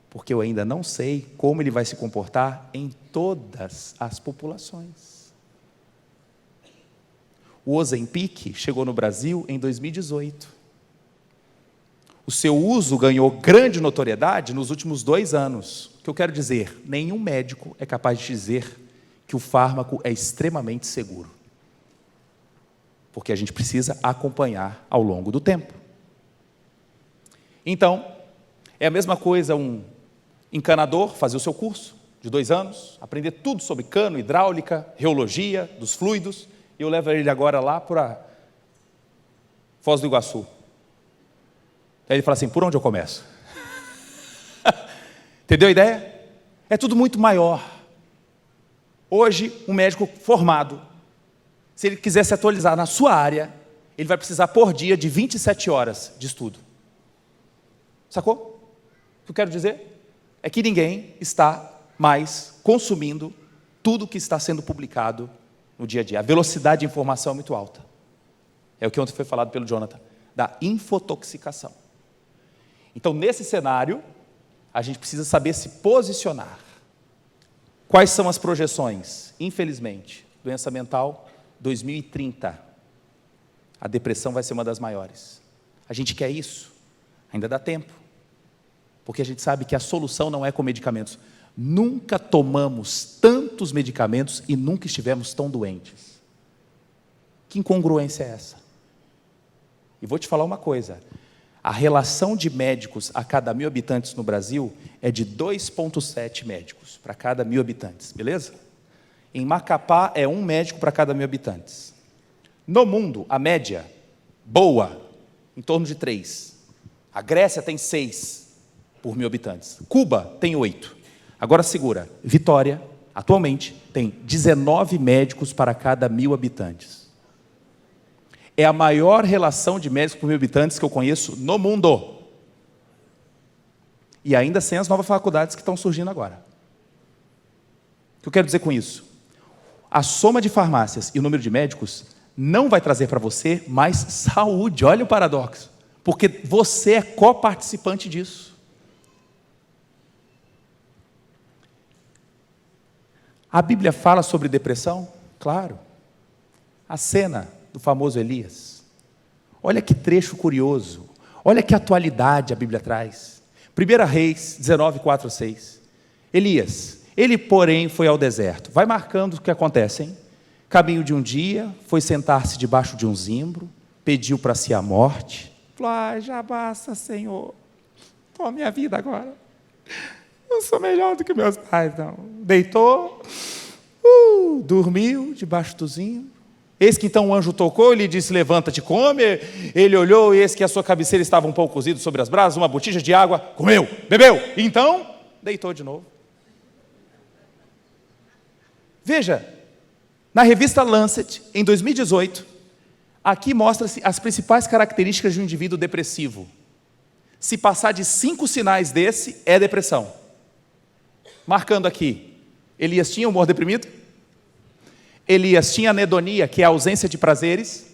Porque eu ainda não sei como ele vai se comportar em todas as populações. O Ozempic chegou no Brasil em 2018. O seu uso ganhou grande notoriedade nos últimos 2 anos. O que eu quero dizer? Nenhum médico é capaz de dizer que o fármaco é extremamente seguro. Porque a gente precisa acompanhar ao longo do tempo. Então, é a mesma coisa um encanador fazer o seu curso de 2 anos, aprender tudo sobre cano, hidráulica, reologia, dos fluidos, e eu levo ele agora lá para Foz do Iguaçu. Aí ele fala assim, por onde eu começo? Entendeu a ideia? É tudo muito maior. Hoje, um médico formado, se ele quiser se atualizar na sua área, ele vai precisar por dia de 27 horas de estudo. Sacou? O que eu quero dizer é que ninguém está mais consumindo tudo que está sendo publicado no dia a dia. A velocidade de informação é muito alta. É o que ontem foi falado pelo Jonathan, da infotoxicação. Então, nesse cenário, a gente precisa saber se posicionar. Quais são as projeções? Infelizmente, doença mental, 2030, a depressão vai ser uma das maiores. A gente quer isso? Ainda dá tempo, porque a gente sabe que a solução não é com medicamentos. Nunca tomamos tantos medicamentos e nunca estivemos tão doentes. Que incongruência é essa? E vou te falar uma coisa, a relação de médicos a cada 1.000 habitantes no Brasil é de 2,7 médicos para cada 1.000 habitantes, beleza? Em Macapá é 1 médico para cada 1.000 habitantes. No mundo, a média, boa, em torno de 3. A Grécia tem 6 por 1.000 habitantes. Cuba tem 8. Agora segura, Vitória, atualmente, tem 19 médicos para cada 1.000 habitantes. É a maior relação de médicos por 1.000 habitantes que eu conheço no mundo. E ainda sem as novas faculdades que estão surgindo agora. O que eu quero dizer com isso? A soma de farmácias e o número de médicos não vai trazer para você mais saúde. Olha o paradoxo. Porque você é coparticipante disso. A Bíblia fala sobre depressão? Claro. A cena do famoso Elias. Olha que trecho curioso. Olha que atualidade a Bíblia traz. 1 Reis 19, 4 a 6. Elias, ele porém foi ao deserto. Vai marcando o que acontece, hein? Caminho de um dia, foi sentar-se debaixo de um zimbro, pediu para si a morte. Falou, já basta, Senhor. Toma minha vida agora. Eu sou melhor do que meus pais, não. Deitou, dormiu debaixo do zimbro. Eis que então o anjo tocou e lhe disse, levanta-te, come. Ele olhou, e eis que a sua cabeceira estava um pouco cozido sobre as brasas, uma botija de água, comeu, bebeu, e então deitou de novo. Veja, na revista Lancet, em 2018, aqui mostra-se as principais características de um indivíduo depressivo. Se passar de 5 sinais desse, é depressão. Marcando aqui, Elias tinha humor deprimido, Elias tinha anedonia, que é a ausência de prazeres,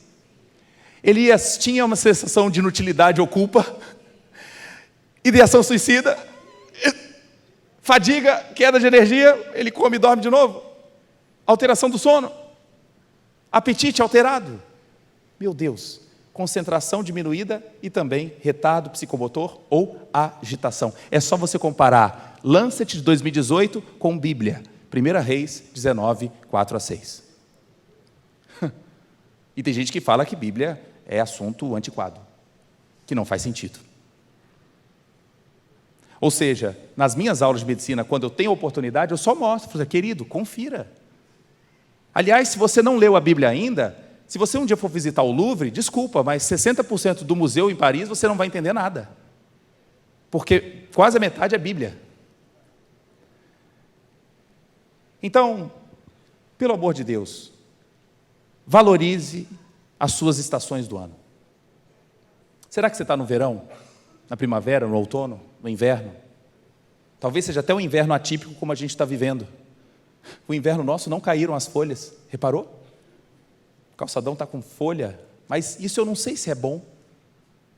Elias tinha uma sensação de inutilidade ou culpa, ideação suicida, fadiga, queda de energia, ele come e dorme de novo, alteração do sono, apetite alterado, meu Deus, concentração diminuída e também retardo psicomotor ou agitação. É só você comparar Lancet de 2018 com Bíblia, 1 Reis 19, 4 a 6. E tem gente que fala que Bíblia é assunto antiquado, que não faz sentido. Ou seja, nas minhas aulas de medicina, quando eu tenho oportunidade, eu só mostro, querido, confira. Aliás, se você não leu a Bíblia ainda, se você um dia for visitar o Louvre, desculpa, mas 60% do museu em Paris você não vai entender nada. Porque quase a metade é Bíblia. Então, pelo amor de Deus, valorize as suas estações do ano. Será que você está no verão, na primavera, no outono, no inverno? Talvez seja até um inverno atípico como a gente está vivendo. O inverno nosso não caíram as folhas, reparou? O calçadão está com folha, mas isso eu não sei se é bom,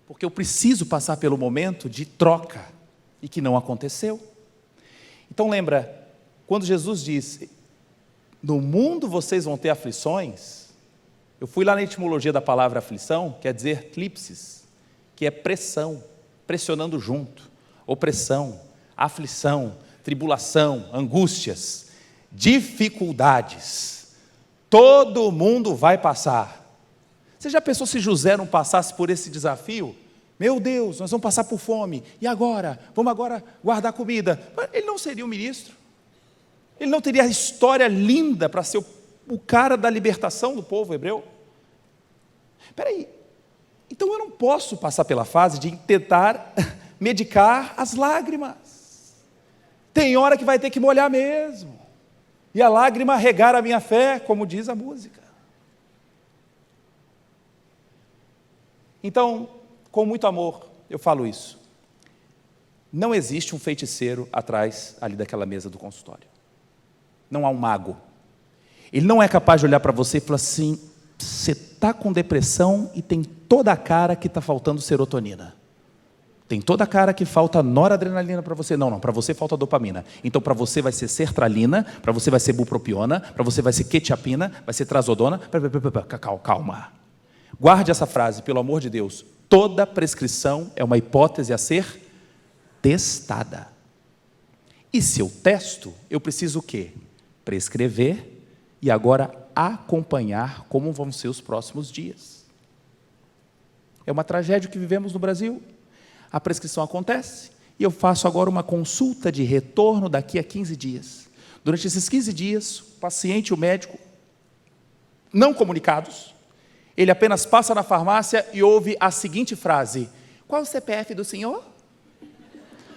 porque eu preciso passar pelo momento de troca, e que não aconteceu. Então lembra, quando Jesus disse, no mundo vocês vão ter aflições, eu fui lá na etimologia da palavra aflição, quer dizer clipsis, que é pressão, pressionando junto, opressão, aflição, tribulação, angústias, dificuldades, todo mundo vai passar. Você já pensou se José não passasse por esse desafio? Meu Deus, nós vamos passar por fome, e agora? Vamos agora guardar comida. Ele não seria o ministro? Ele não teria a história linda para ser o cara da libertação do povo hebreu? Espera aí, então eu não posso passar pela fase de tentar medicar as lágrimas. Tem hora que vai ter que molhar mesmo, e a lágrima regar a minha fé, como diz a música. Então, com muito amor, eu falo isso. Não existe um feiticeiro atrás ali daquela mesa do consultório. Não há um mago. Ele não é capaz de olhar para você e falar assim, você está com depressão e tem toda a cara que está faltando serotonina. Tem toda a cara que falta noradrenalina para você. Não, para você falta dopamina. Então, para você vai ser sertralina, para você vai ser bupropiona, para você vai ser quetiapina, vai ser trazodona. Calma. Guarde essa frase, pelo amor de Deus. Toda prescrição é uma hipótese a ser testada. E se eu testo, eu preciso o quê? Prescrever e agora acompanhar como vão ser os próximos dias. É uma tragédia que vivemos no Brasil. A prescrição acontece e eu faço agora uma consulta de retorno daqui a 15 dias. Durante esses 15 dias, o paciente e o médico, não comunicados, ele apenas passa na farmácia e ouve a seguinte frase: qual o CPF do senhor?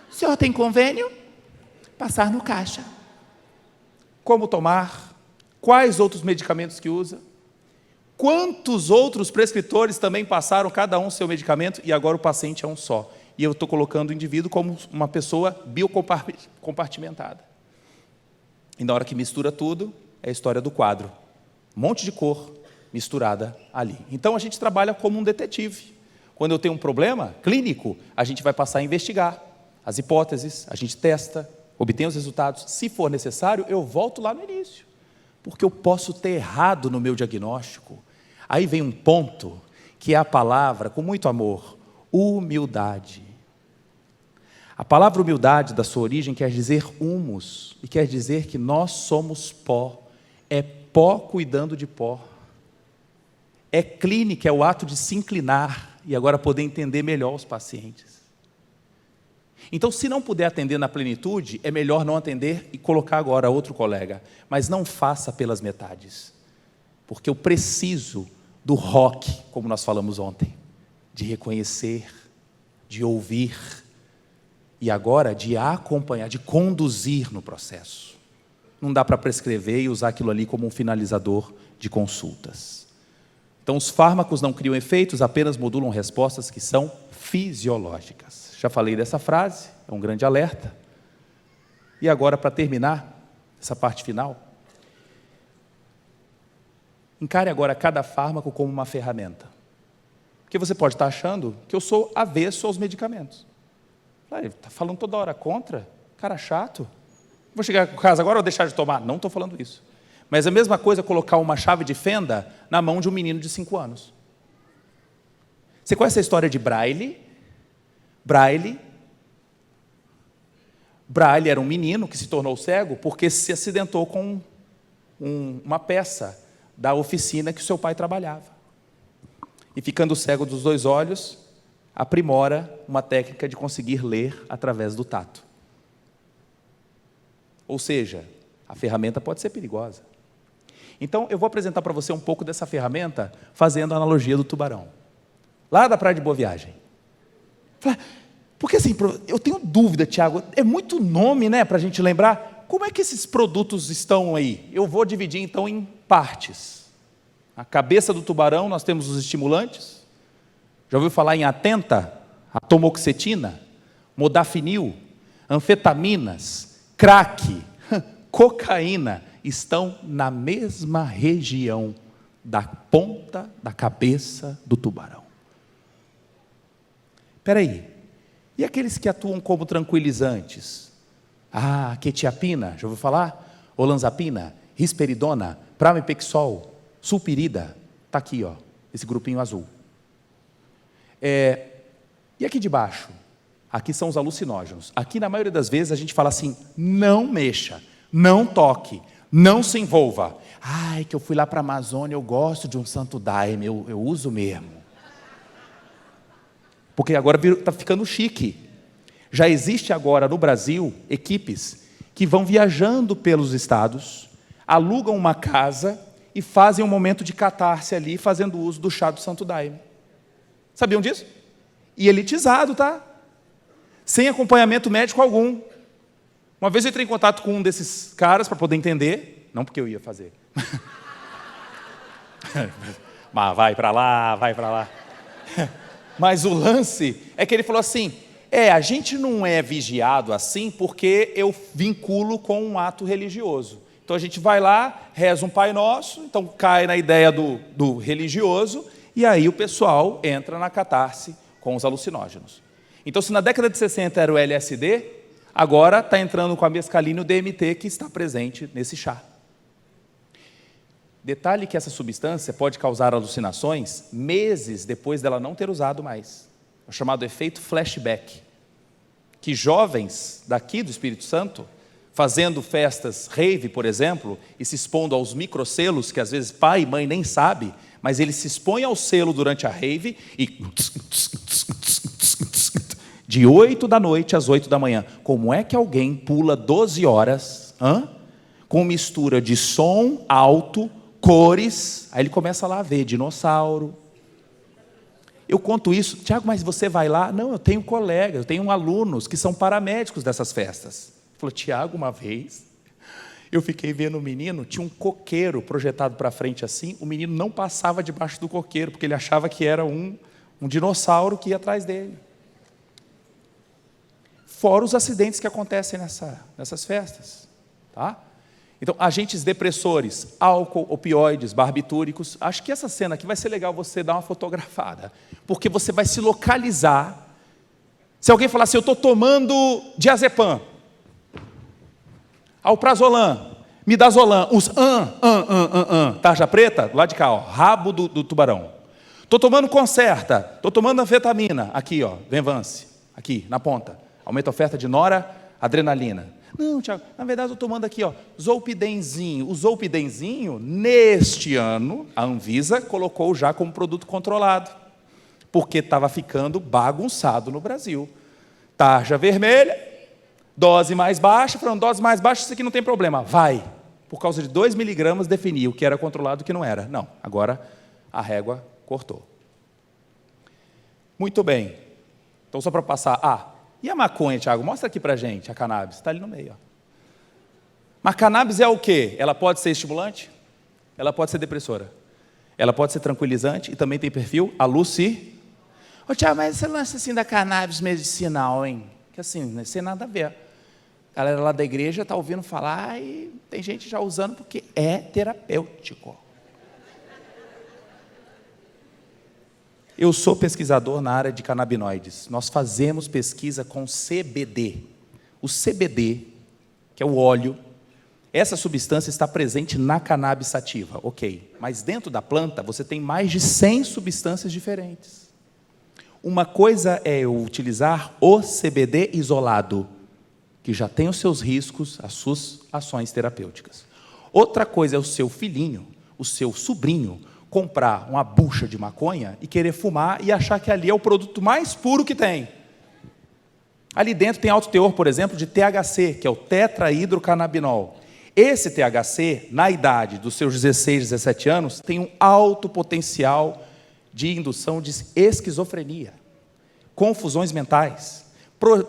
O senhor tem convênio? Passar no caixa. Como tomar? Quais outros medicamentos que usa? Quantos outros prescritores também passaram cada um seu medicamento e agora o paciente é um só? E eu estou colocando o indivíduo como uma pessoa biocompartimentada. E na hora que mistura tudo, é a história do quadro. Um monte de cor misturada ali. Então a gente trabalha como um detetive. Quando eu tenho um problema clínico, a gente vai passar a investigar as hipóteses, a gente testa, obtém os resultados. Se for necessário, eu volto lá no início. Porque eu posso ter errado no meu diagnóstico. Aí vem um ponto, que é a palavra, com muito amor, humildade. A palavra humildade, da sua origem, quer dizer humus, e quer dizer que nós somos pó. É pó cuidando de pó. É clínica, é o ato de se inclinar, e agora poder entender melhor os pacientes. Então, se não puder atender na plenitude, é melhor não atender e colocar agora outro colega. Mas não faça pelas metades. Porque eu preciso do rock, como nós falamos ontem, de reconhecer, de ouvir, e agora de acompanhar, de conduzir no processo. Não dá para prescrever e usar aquilo ali como um finalizador de consultas. Então, os fármacos não criam efeitos, apenas modulam respostas que são fisiológicas. Já falei dessa frase, é um grande alerta. E agora, para terminar essa parte final, encare agora cada fármaco como uma ferramenta. Porque você pode estar achando que eu sou avesso aos medicamentos. Ele está falando toda hora contra? Cara chato. Vou chegar em casa agora ou deixar de tomar? Não estou falando isso. Mas é a mesma coisa colocar uma chave de fenda na mão de um menino de 5 anos. Você conhece a história de Braille? Braille era um menino que se tornou cego porque se acidentou com uma peça da oficina que o seu pai trabalhava. E ficando cego dos 2 olhos, aprimora uma técnica de conseguir ler através do tato. Ou seja, a ferramenta pode ser perigosa. Então, eu vou apresentar para você um pouco dessa ferramenta, fazendo a analogia do tubarão. Lá da Praia de Boa Viagem. Porque assim, eu tenho dúvida, Tiago, é muito nome, né, para a gente lembrar. Como é que esses produtos estão aí? Eu vou dividir, então, em partes. A cabeça do tubarão, nós temos os estimulantes. Já ouviu falar em Atenta, atomoxetina, modafinil, anfetaminas, crack, cocaína, estão na mesma região da ponta da cabeça do tubarão. Espera aí, e aqueles que atuam como tranquilizantes? Quetiapina, já ouviu falar? Olanzapina, risperidona, pramipexol, sulpirida, está aqui, ó, esse grupinho azul. E aqui de baixo? Aqui são os alucinógenos. Aqui, na maioria das vezes, a gente fala assim, não mexa, não toque, não se envolva. Que eu fui lá para a Amazônia, eu gosto de um santo daime, eu uso mesmo. Porque agora está ficando chique. Já existe agora no Brasil equipes que vão viajando pelos estados, alugam uma casa e fazem um momento de catarse ali, fazendo uso do chá do santo daime. Sabiam disso? E elitizado, tá? Sem acompanhamento médico algum. Uma vez eu entrei em contato com um desses caras para poder entender, não porque eu ia fazer. Mas vai para lá. Mas o lance é que ele falou assim, a gente não é vigiado assim porque eu vinculo com um ato religioso. Então a gente vai lá, reza um Pai Nosso, então cai na ideia do religioso, e aí o pessoal entra na catarse com os alucinógenos. Então, se na década de 60 era o LSD, agora está entrando com a mescalina o DMT, que está presente nesse chá. Detalhe que essa substância pode causar alucinações meses depois dela não ter usado mais. É o chamado efeito flashback. Que jovens daqui do Espírito Santo, fazendo festas rave, por exemplo, e se expondo aos microselos, que às vezes pai e mãe nem sabe, mas ele se expõe ao selo durante a rave e de 8 da noite às 8 da manhã. Como é que alguém pula 12 horas com mistura de som alto, cores, aí ele começa lá a ver dinossauro. Eu conto isso, Tiago, mas você vai lá? Não, eu tenho colegas, eu tenho alunos que são paramédicos dessas festas. Ele falou, Tiago, uma vez, eu fiquei vendo o menino, tinha um coqueiro projetado para frente assim, o menino não passava debaixo do coqueiro, porque ele achava que era um dinossauro que ia atrás dele. Fora os acidentes que acontecem nessas festas, tá? Então, agentes depressores, álcool, opioides, barbitúricos. Acho que essa cena aqui vai ser legal você dar uma fotografada, porque você vai se localizar. Se alguém falar assim, eu estou tomando diazepam, alprazolam, midazolam, os tarja preta, do lado de cá, ó, rabo do tubarão. Estou tomando Concerta, estou tomando anfetamina, aqui, ó, Venvance, aqui, na ponta. Aumenta a oferta de noradrenalina. Não, Tiago, na verdade eu estou tomando aqui, ó, zolpidenzinho. O zolpidenzinho, neste ano, a Anvisa colocou já como produto controlado, porque estava ficando bagunçado no Brasil. Tarja vermelha, dose mais baixa, falando, dose mais baixa, isso aqui não tem problema. Vai, por causa de 2 miligramas, definir o que era controlado e o que não era. Não, agora a régua cortou. Muito bem. Então, só para passar, e a maconha, Tiago? Mostra aqui para a gente, a cannabis. Está ali no meio. Ó. Mas cannabis é o quê? Ela pode ser estimulante? Ela pode ser depressora. Ela pode ser tranquilizante e também tem perfil aluci. Ô Tiago, mas esse lance assim da cannabis medicinal, hein? Que assim, não tem nada a ver. A galera lá da igreja está ouvindo falar e tem gente já usando porque é terapêutico. Eu sou pesquisador na área de canabinoides. Nós fazemos pesquisa com CBD. O CBD, que é o óleo, essa substância está presente na cannabis sativa, ok. Mas dentro da planta você tem mais de 100 substâncias diferentes. Uma coisa é eu utilizar o CBD isolado, que já tem os seus riscos, as suas ações terapêuticas. Outra coisa é o seu filhinho, o seu sobrinho, comprar uma bucha de maconha e querer fumar e achar que ali é o produto mais puro que tem. Ali dentro tem alto teor, por exemplo, de THC, que é o tetrahidrocannabinol. Esse THC, na idade dos seus 16, 17 anos, tem um alto potencial de indução de esquizofrenia, confusões mentais,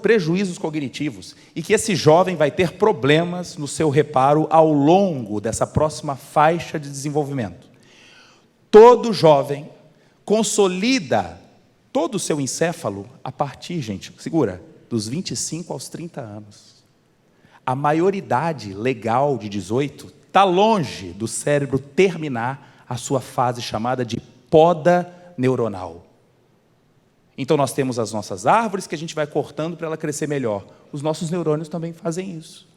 prejuízos cognitivos, e que esse jovem vai ter problemas no seu reparo ao longo dessa próxima faixa de desenvolvimento. Todo jovem consolida todo o seu encéfalo a partir, gente, segura, dos 25 aos 30 anos. A maioridade legal de 18 está longe do cérebro terminar a sua fase chamada de poda neuronal. Então nós temos as nossas árvores que a gente vai cortando para ela crescer melhor. Os nossos neurônios também fazem isso.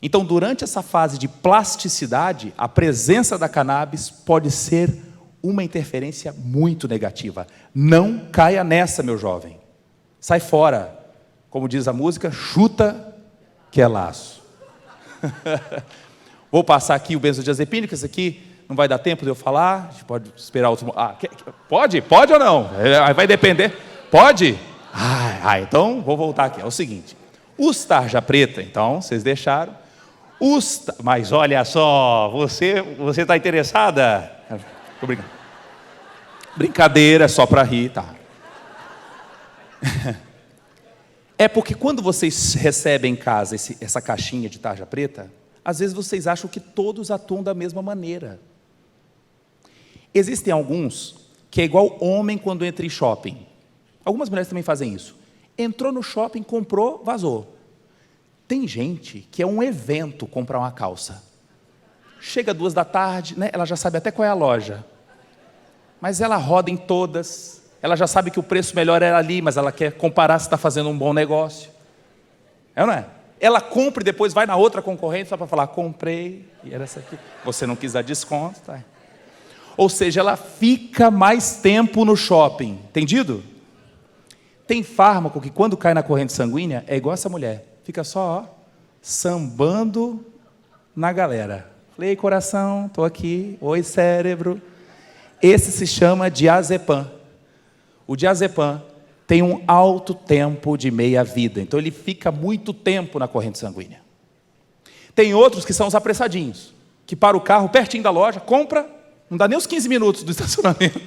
Então, durante essa fase de plasticidade, a presença da cannabis pode ser uma interferência muito negativa. Não caia nessa, meu jovem. Sai fora. Como diz a música, chuta que é laço. Vou passar aqui o benzodiazepínico, que esse aqui não vai dar tempo de eu falar. A gente pode esperar outro... Pode? Pode ou não? Vai depender. Pode? Então, vou voltar aqui. É o seguinte. Os tarja preta, então, vocês deixaram. Mas olha só, você está interessada? Tô brincando. Brincadeira, só para rir, tá? É porque quando vocês recebem em casa essa caixinha de tarja preta, às vezes vocês acham que todos atuam da mesma maneira. Existem alguns que é igual homem quando entra em shopping. Algumas mulheres também fazem isso. Entrou no shopping, comprou, vazou. Tem gente que é um evento comprar uma calça. Chega 2 da tarde, né, ela já sabe até qual é a loja. Mas ela roda em todas, Ela já sabe que o preço melhor era ali, mas ela quer comparar se está fazendo um bom negócio. É ou não é? Ela compra e depois vai na outra concorrente só para falar, comprei, e era essa aqui. Você não quis dar desconto, tá? Ou seja, ela fica mais tempo no shopping. Entendido? Tem fármaco que quando cai na corrente sanguínea, é igual essa mulher. Fica só, ó, sambando na galera. Falei, coração, estou aqui. Oi, cérebro. Esse se chama diazepam. O diazepam tem um alto tempo de meia-vida. Então, ele fica muito tempo na corrente sanguínea. Tem outros que são os apressadinhos, que para o carro pertinho da loja, compra, não dá nem os 15 minutos do estacionamento.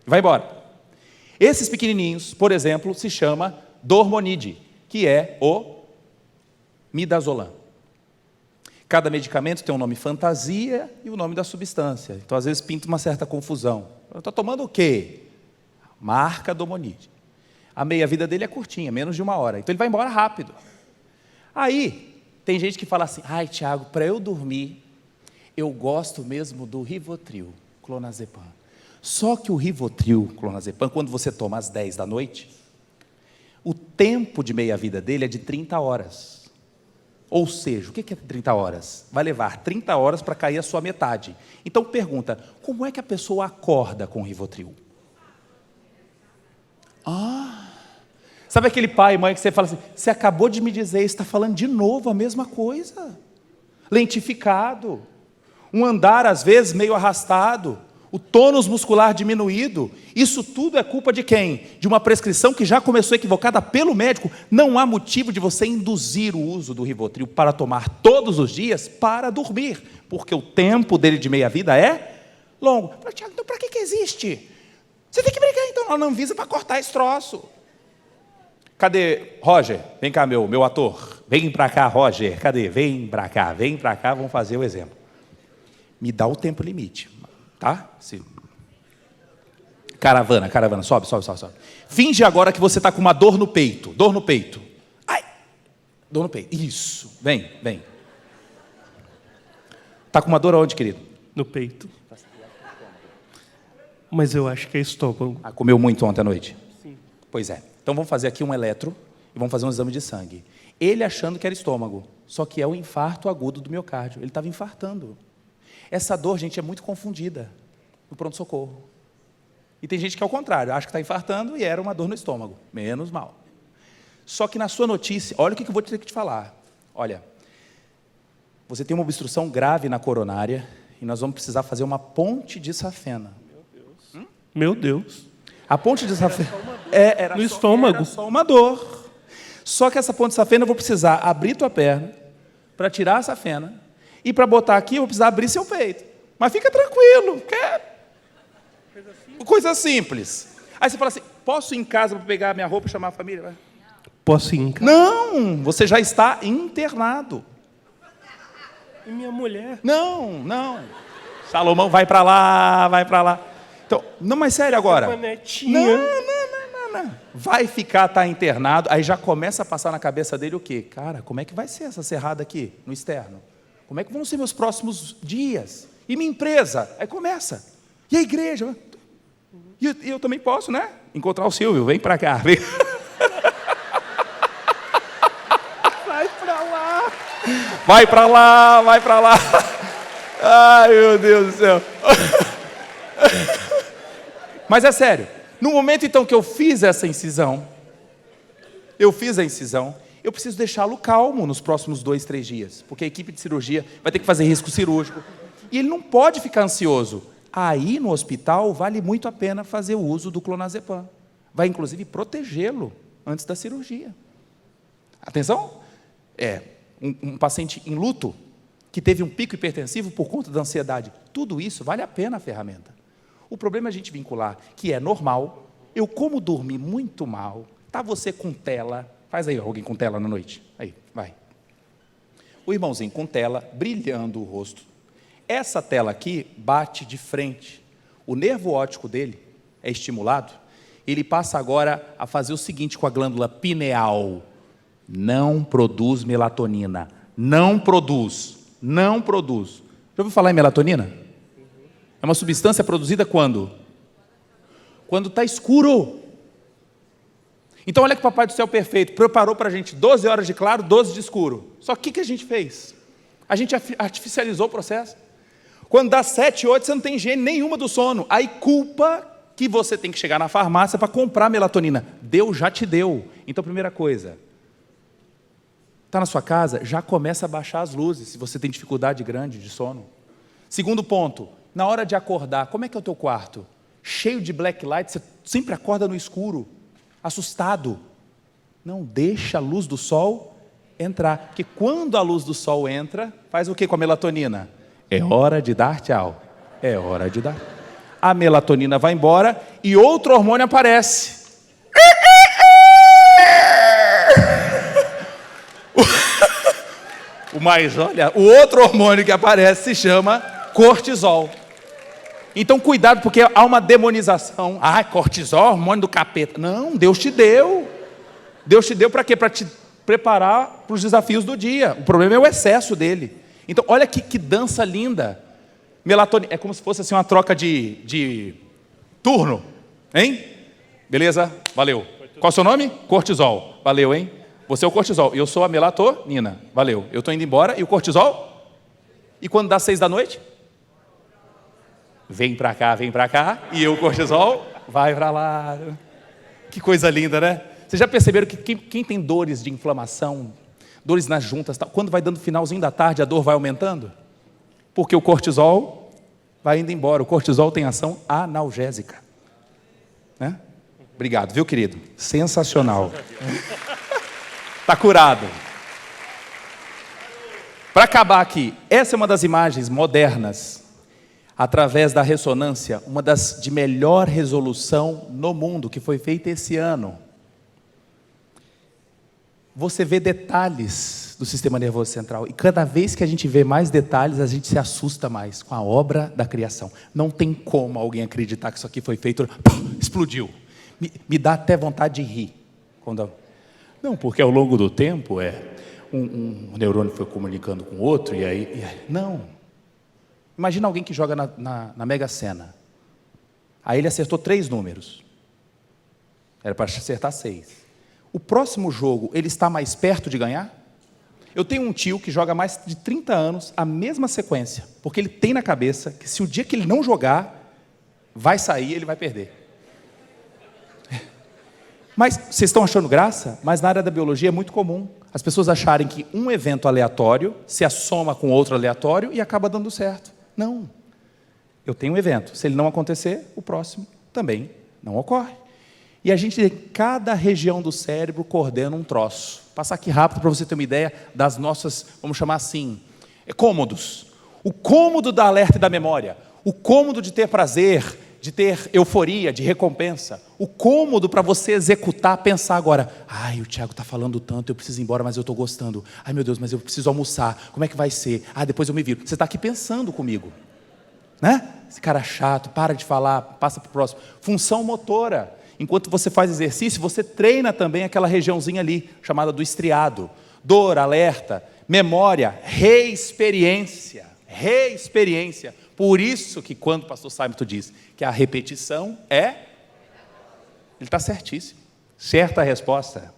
Vai embora. Esses pequenininhos, por exemplo, se chama Dormonide, que é o midazolam. Cada medicamento tem um nome fantasia e o nome da substância. Então, às vezes, pinta uma certa confusão. Eu estou tomando o quê? Marca Dormonide. A meia-vida dele é curtinha, menos de 1 hora. Então, ele vai embora rápido. Aí, tem gente que fala assim, ai, Tiago, para eu dormir, eu gosto mesmo do Rivotril, clonazepam. Só que o Rivotril, clonazepam, quando você toma às 10 da noite, o tempo de meia-vida dele é de 30 horas. Ou seja, o que é 30 horas? Vai levar 30 horas para cair a sua metade. Então pergunta, como é que a pessoa acorda com o Rivotril? Sabe aquele pai e mãe que você fala assim, você acabou de me dizer, está falando de novo a mesma coisa. Lentificado, um andar às vezes meio arrastado, o tônus muscular diminuído, isso tudo é culpa de quem? De uma prescrição que já começou equivocada pelo médico. Não há motivo de você induzir o uso do Rivotril para tomar todos os dias para dormir, porque o tempo dele de meia-vida é longo. Tiago, então para que existe? Você tem que brigar então lá na Anvisa para cortar esse troço. Cadê? Roger, vem cá meu ator. Vem para cá, Roger, cadê? Vem para cá, vamos fazer o exemplo. Me dá o tempo limite. Tá? Sim. Caravana, sobe. Finge agora que você está com uma dor no peito. Ai, dor no peito. Isso, vem. Está com uma dor aonde, querido? No peito. Mas eu acho que é estômago. Comeu muito ontem à noite? Sim. Pois é. Então vamos fazer aqui um eletro e vamos fazer um exame de sangue. Ele achando que era estômago, só que é o infarto agudo do miocárdio. Ele estava infartando. Essa dor, gente, é muito confundida no pronto-socorro. E tem gente que é ao contrário, acha que está infartando e era uma dor no estômago. Menos mal. Só que na sua notícia, olha o que eu vou ter que te falar. Olha, você tem uma obstrução grave na coronária e nós vamos precisar fazer uma ponte de safena. Meu Deus. A ponte de safena era no estômago. Era só uma dor. Só que essa ponte de safena eu vou precisar abrir tua perna para tirar a safena. E para botar aqui, eu vou precisar abrir seu peito. Mas fica tranquilo, coisa simples. Aí você fala assim, posso ir em casa para pegar a minha roupa e chamar a família? Posso ir em casa? Não, você já está internado. E minha mulher? Não. Salomão, vai para lá. Então, não, mas sério agora. Uma netinha. Não. Vai ficar, tá internado, aí já começa a passar na cabeça dele o quê? Cara, como é que vai ser essa serrada aqui, no externo? Como é que vão ser meus próximos dias? E minha empresa? Aí começa. E a igreja? E eu também posso, né? Encontrar o Silvio. Vem para cá. Vem. Vai para lá. Ai, meu Deus do céu. Mas é sério. No momento, então, que eu fiz essa incisão, eu preciso deixá-lo calmo nos próximos 2, 3 dias, porque a equipe de cirurgia vai ter que fazer risco cirúrgico, e ele não pode ficar ansioso. Aí, no hospital, vale muito a pena fazer o uso do clonazepam. Vai, inclusive, protegê-lo antes da cirurgia. Atenção, um paciente em luto, que teve um pico hipertensivo por conta da ansiedade, tudo isso vale a pena a ferramenta. O problema é a gente vincular, que é normal, eu como dormi muito mal, tá você com tela. Faz aí alguém com tela na noite. Aí, vai. O irmãozinho com tela, brilhando o rosto. Essa tela aqui bate de frente. O nervo óptico dele é estimulado. Ele passa agora a fazer o seguinte com a glândula pineal. Não produz melatonina. Não produz. Já ouviu falar em melatonina? É uma substância produzida quando? Quando está escuro. Então olha que o Papai do Céu perfeito preparou para a gente 12 horas de claro, 12 de escuro. Só que o que a gente fez? A gente artificializou o processo. Quando dá 7, 8, você não tem higiene nenhuma do sono. Aí culpa que você tem que chegar na farmácia para comprar melatonina. Deus já te deu. Então, primeira coisa, está na sua casa, já começa a baixar as luzes, se você tem dificuldade grande de sono. Segundo ponto, na hora de acordar, como é que é o teu quarto? Cheio de black light, você sempre acorda no escuro, assustado. Não deixa a luz do sol entrar, porque quando a luz do sol entra, faz o que com a melatonina? É hora de dar tchau. É hora de dar. A melatonina vai embora e outro hormônio aparece. O outro hormônio que aparece se chama cortisol. Então cuidado, porque há uma demonização. Ah, cortisol, hormônio do capeta. Não, Deus te deu. Deus te deu para quê? Para te preparar para os desafios do dia. O problema é o excesso dele. Então, olha que dança linda. Melatonina, é como se fosse assim, uma troca de turno. Hein? Beleza? Valeu. Qual é o seu nome? Cortisol. Valeu, hein? Você é o cortisol. Eu sou a melatonina. Valeu. Eu estou indo embora. E o cortisol? E quando dá 6 da noite? Vem para cá. E o cortisol vai para lá. Que coisa linda, né? Vocês já perceberam que quem tem dores de inflamação, dores nas juntas, quando vai dando finalzinho da tarde, a dor vai aumentando? Porque o cortisol vai indo embora. O cortisol tem ação analgésica. Né? Obrigado, viu, querido? Sensacional. Está curado. Para acabar aqui, essa é uma das imagens modernas, através da ressonância, uma das de melhor resolução no mundo, que foi feita esse ano. Você vê detalhes do sistema nervoso central, e cada vez que a gente vê mais detalhes, a gente se assusta mais com a obra da criação. Não tem como alguém acreditar que isso aqui foi feito, explodiu. Me dá até vontade de rir. Não, porque ao longo do tempo, um neurônio foi comunicando com o outro, e aí... Não. Imagina alguém que joga na Mega Sena. Aí ele acertou 3 números. Era para acertar 6. O próximo jogo, ele está mais perto de ganhar? Eu tenho um tio que joga há mais de 30 anos a mesma sequência, porque ele tem na cabeça que se o dia que ele não jogar, vai sair, ele vai perder. Mas vocês estão achando graça? Mas na área da biologia é muito comum as pessoas acharem que um evento aleatório se assoma com outro aleatório e acaba dando certo. Não. Eu tenho um evento. Se ele não acontecer, o próximo também não ocorre. E a gente, em cada região do cérebro, coordena um troço. Passar aqui rápido para você ter uma ideia das nossas, vamos chamar assim, cômodos. O cômodo da alerta e da memória. O cômodo de ter prazer, de ter euforia, de recompensa. O cômodo para você executar, pensar agora. Ai, o Tiago está falando tanto, eu preciso ir embora, mas eu estou gostando. Ai, meu Deus, mas eu preciso almoçar. Como é que vai ser? Ah, depois eu me viro. Você está aqui pensando comigo. Né? Esse cara chato, para de falar, passa para o próximo. Função motora. Enquanto você faz exercício, você treina também aquela regiãozinha ali, chamada do estriado. Dor, alerta, memória, reexperiência. Reexperiência. Por isso que quando o pastor Simon diz que a repetição ele está certíssimo. Certa resposta.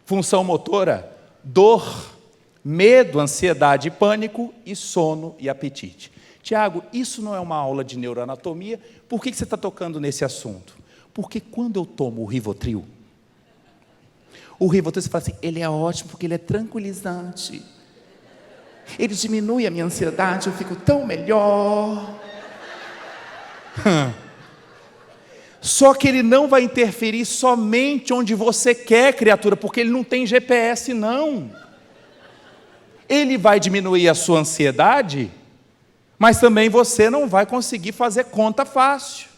Função motora, dor, medo, ansiedade e pânico, e sono e apetite. Tiago, isso não é uma aula de neuroanatomia, por que você está tocando nesse assunto? Porque quando eu tomo o Rivotril, você fala assim, ele é ótimo porque ele é tranquilizante. Ele diminui a minha ansiedade, eu fico tão melhor. Só que ele não vai interferir somente onde você quer, criatura, porque ele não tem GPS, não. Ele vai diminuir a sua ansiedade, mas também você não vai conseguir fazer conta fácil.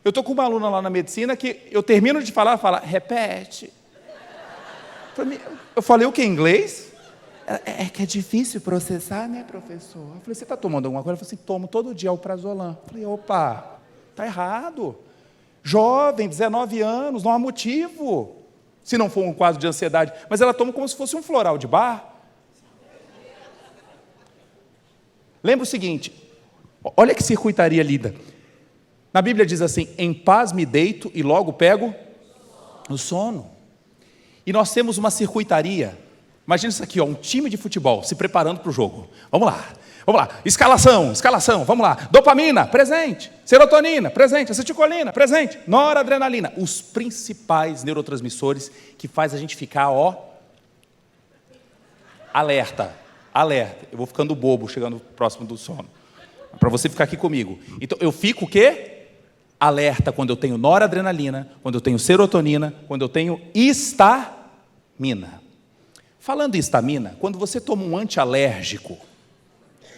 Eu estou com uma aluna lá na medicina que eu termino de falar, ela fala, repete. Eu falei, o que, inglês? É que é difícil processar, né, professor? Eu falei, você está tomando alguma coisa? Ela falou assim, tomo todo dia alprazolam. Eu falei, opa, está errado. Jovem, 19 anos, não há motivo, se não for um quadro de ansiedade. Mas ela toma como se fosse um floral de bar. Lembra o seguinte, olha que circuitaria linda. Na Bíblia diz assim: em paz me deito e logo pego o sono. E nós temos uma circuitaria. Imagina isso aqui, ó, um time de futebol se preparando para o jogo. Vamos lá, escalação, vamos lá. Dopamina, presente. Serotonina, presente. Acetilcolina, presente. Noradrenalina, os principais neurotransmissores que faz a gente ficar, ó, alerta. Eu vou ficando bobo chegando próximo do sono. Para você ficar aqui comigo. Então, eu fico o quê? Alerta quando eu tenho noradrenalina, quando eu tenho serotonina, quando eu tenho histamina. Falando em histamina, quando você toma um antialérgico,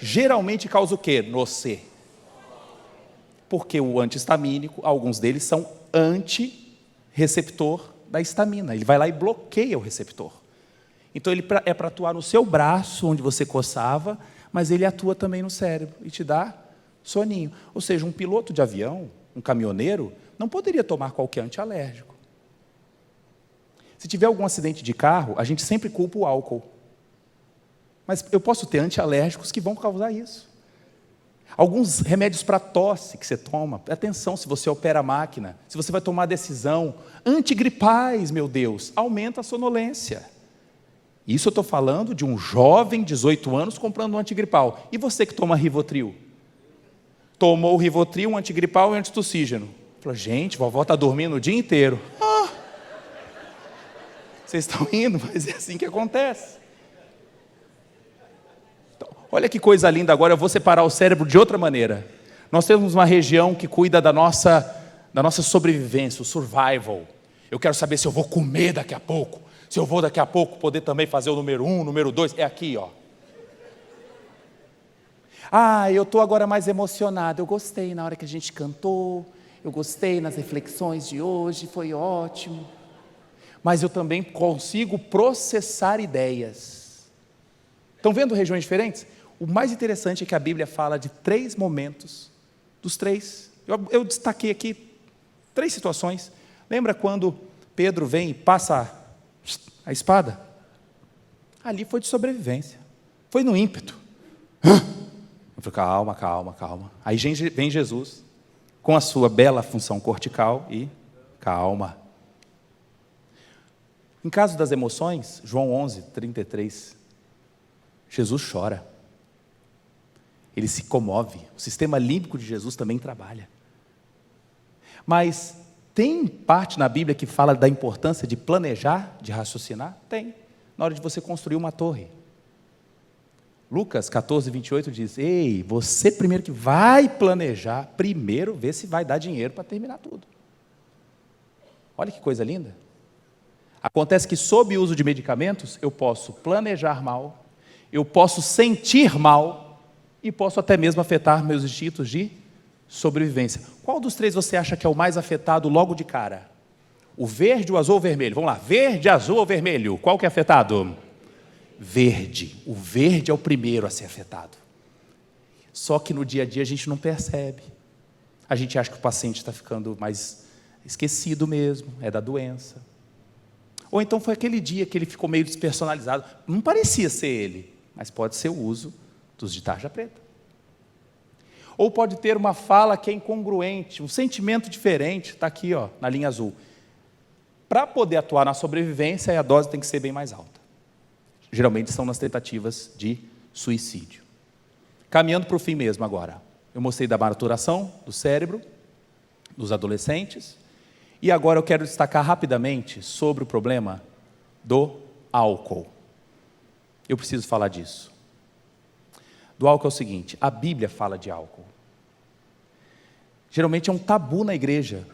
geralmente causa o quê? Você. Porque o antihistamínico, alguns deles são anti-receptor da histamina. Ele vai lá e bloqueia o receptor. Então ele é para atuar no seu braço, onde você coçava, mas ele atua também no cérebro e te dá soninho. Ou seja, um piloto de avião, um caminhoneiro, não poderia tomar qualquer antialérgico. Se tiver algum acidente de carro, a gente sempre culpa o álcool. Mas eu posso ter antialérgicos que vão causar isso. Alguns remédios para tosse que você toma, atenção, se você opera a máquina, se você vai tomar decisão, antigripais, meu Deus, aumenta a sonolência. Isso eu estou falando de um jovem, 18 anos, comprando um antigripal. E você que toma Rivotril? Tomou o Rivotril, um antigripal e antitussígeno. Falou, gente, vovó está dormindo o dia inteiro. Vocês estão indo, mas é assim que acontece. Então, olha que coisa linda agora, eu vou separar o cérebro de outra maneira. Nós temos uma região que cuida da nossa sobrevivência, o survival. Eu quero saber se eu vou comer daqui a pouco, se eu vou daqui a pouco poder também fazer o número 1, número 2, é aqui, ó. Eu estou agora mais emocionado, eu gostei na hora que a gente cantou, eu gostei nas reflexões de hoje, foi ótimo. Mas eu também consigo processar ideias. Estão vendo regiões diferentes? O mais interessante é que a Bíblia fala de 3 momentos, dos 3. Eu destaquei aqui 3 situações. Lembra quando Pedro vem e passa a espada? Ali foi de sobrevivência, foi no ímpeto. Eu falei, calma. Aí vem Jesus, com a sua bela função cortical e calma. Em caso das emoções, João 11, 33, Jesus chora. Ele se comove. O sistema límbico de Jesus também trabalha. Mas tem parte na Bíblia que fala da importância de planejar, de raciocinar? Tem. Na hora de você construir uma torre. Lucas 14, 28 diz, ei, você primeiro que vai planejar, primeiro vê se vai dar dinheiro para terminar tudo. Olha que coisa linda. Acontece que, sob o uso de medicamentos, eu posso planejar mal, eu posso sentir mal e posso até mesmo afetar meus instintos de sobrevivência. Qual dos 3 você acha que é o mais afetado logo de cara? O verde, o azul ou o vermelho? Vamos lá, verde, azul ou vermelho? Qual que é afetado? Verde. O verde é o primeiro a ser afetado. Só que no dia a dia a gente não percebe. A gente acha que o paciente está ficando mais esquecido mesmo, é da doença. Ou então foi aquele dia que ele ficou meio despersonalizado. Não parecia ser ele, mas pode ser o uso dos de tarja preta. Ou pode ter uma fala que é incongruente, um sentimento diferente, está aqui, ó, na linha azul. Para poder atuar na sobrevivência, a dose tem que ser bem mais alta. Geralmente são nas tentativas de suicídio. Caminhando para o fim mesmo agora. Eu mostrei da maturação do cérebro, dos adolescentes. E agora eu quero destacar rapidamente sobre o problema do álcool. Eu preciso falar disso. Do álcool é o seguinte, a Bíblia fala de álcool. Geralmente é um tabu na igreja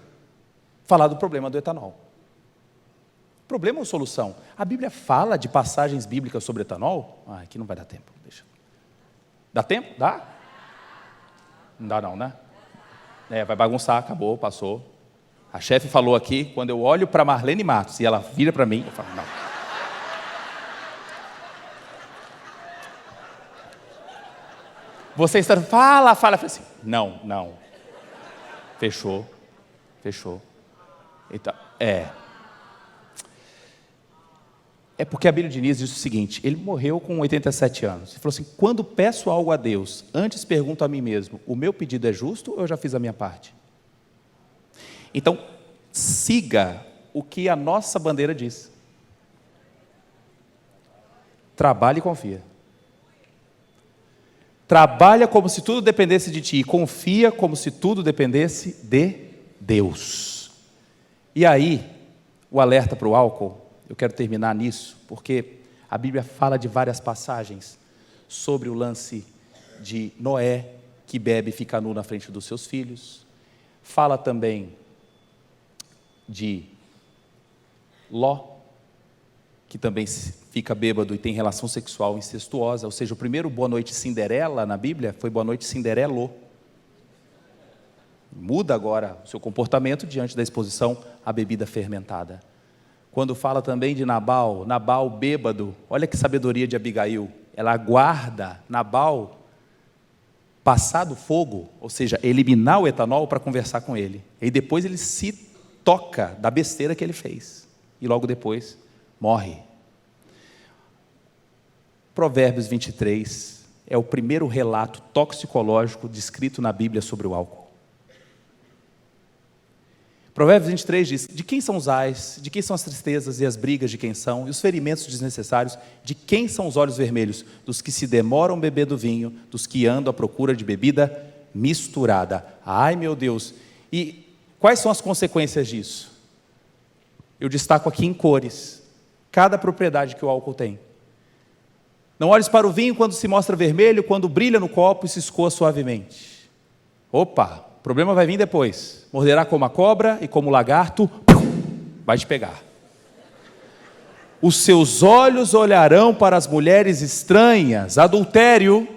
falar do problema do etanol. Problema ou solução? A Bíblia fala de passagens bíblicas sobre etanol? Aqui não vai dar tempo. Deixa. Dá tempo? Dá? Não dá não, né? Vai bagunçar, acabou, passou. A chefe falou aqui, quando eu olho para Marlene Matos e ela vira para mim, eu falo, não. Você está, fala. Eu falei assim, não. Fechou. Então, É porque a Bíblia de Diniz diz o seguinte, ele morreu com 87 anos. Ele falou assim, quando peço algo a Deus, antes pergunto a mim mesmo, o meu pedido é justo ou eu já fiz a minha parte? Então, siga o que a nossa bandeira diz. Trabalhe e confia. Trabalha como se tudo dependesse de ti e confia como se tudo dependesse de Deus. E aí, o alerta para o álcool, eu quero terminar nisso, porque a Bíblia fala de várias passagens sobre o lance de Noé, que bebe e fica nu na frente dos seus filhos. Fala também de Ló, que também fica bêbado e tem relação sexual incestuosa. Ou seja, o primeiro Boa Noite Cinderela na Bíblia foi Boa Noite Cinderelô. Muda agora o seu comportamento diante da exposição à bebida fermentada. Quando fala também de Nabal bêbado, olha que sabedoria de Abigail. Ela aguarda Nabal passar do fogo, ou seja, eliminar o etanol para conversar com ele. E depois ele se toca da besteira que ele fez. E logo depois morre. Provérbios 23 é o primeiro relato toxicológico descrito na Bíblia sobre o álcool. Provérbios 23 diz: de quem são os ais, de quem são as tristezas e as brigas de quem são, e os ferimentos desnecessários, de quem são os olhos vermelhos? Dos que se demoram beber do vinho, dos que andam à procura de bebida misturada. Ai meu Deus! E quais são as consequências disso? Eu destaco aqui em cores, cada propriedade que o álcool tem. Não olhes para o vinho quando se mostra vermelho, quando brilha no copo e se escoa suavemente. Opa! O problema vai vir depois. Morderá como a cobra e como o lagarto, vai te pegar. Os seus olhos olharão para as mulheres estranhas, adultério,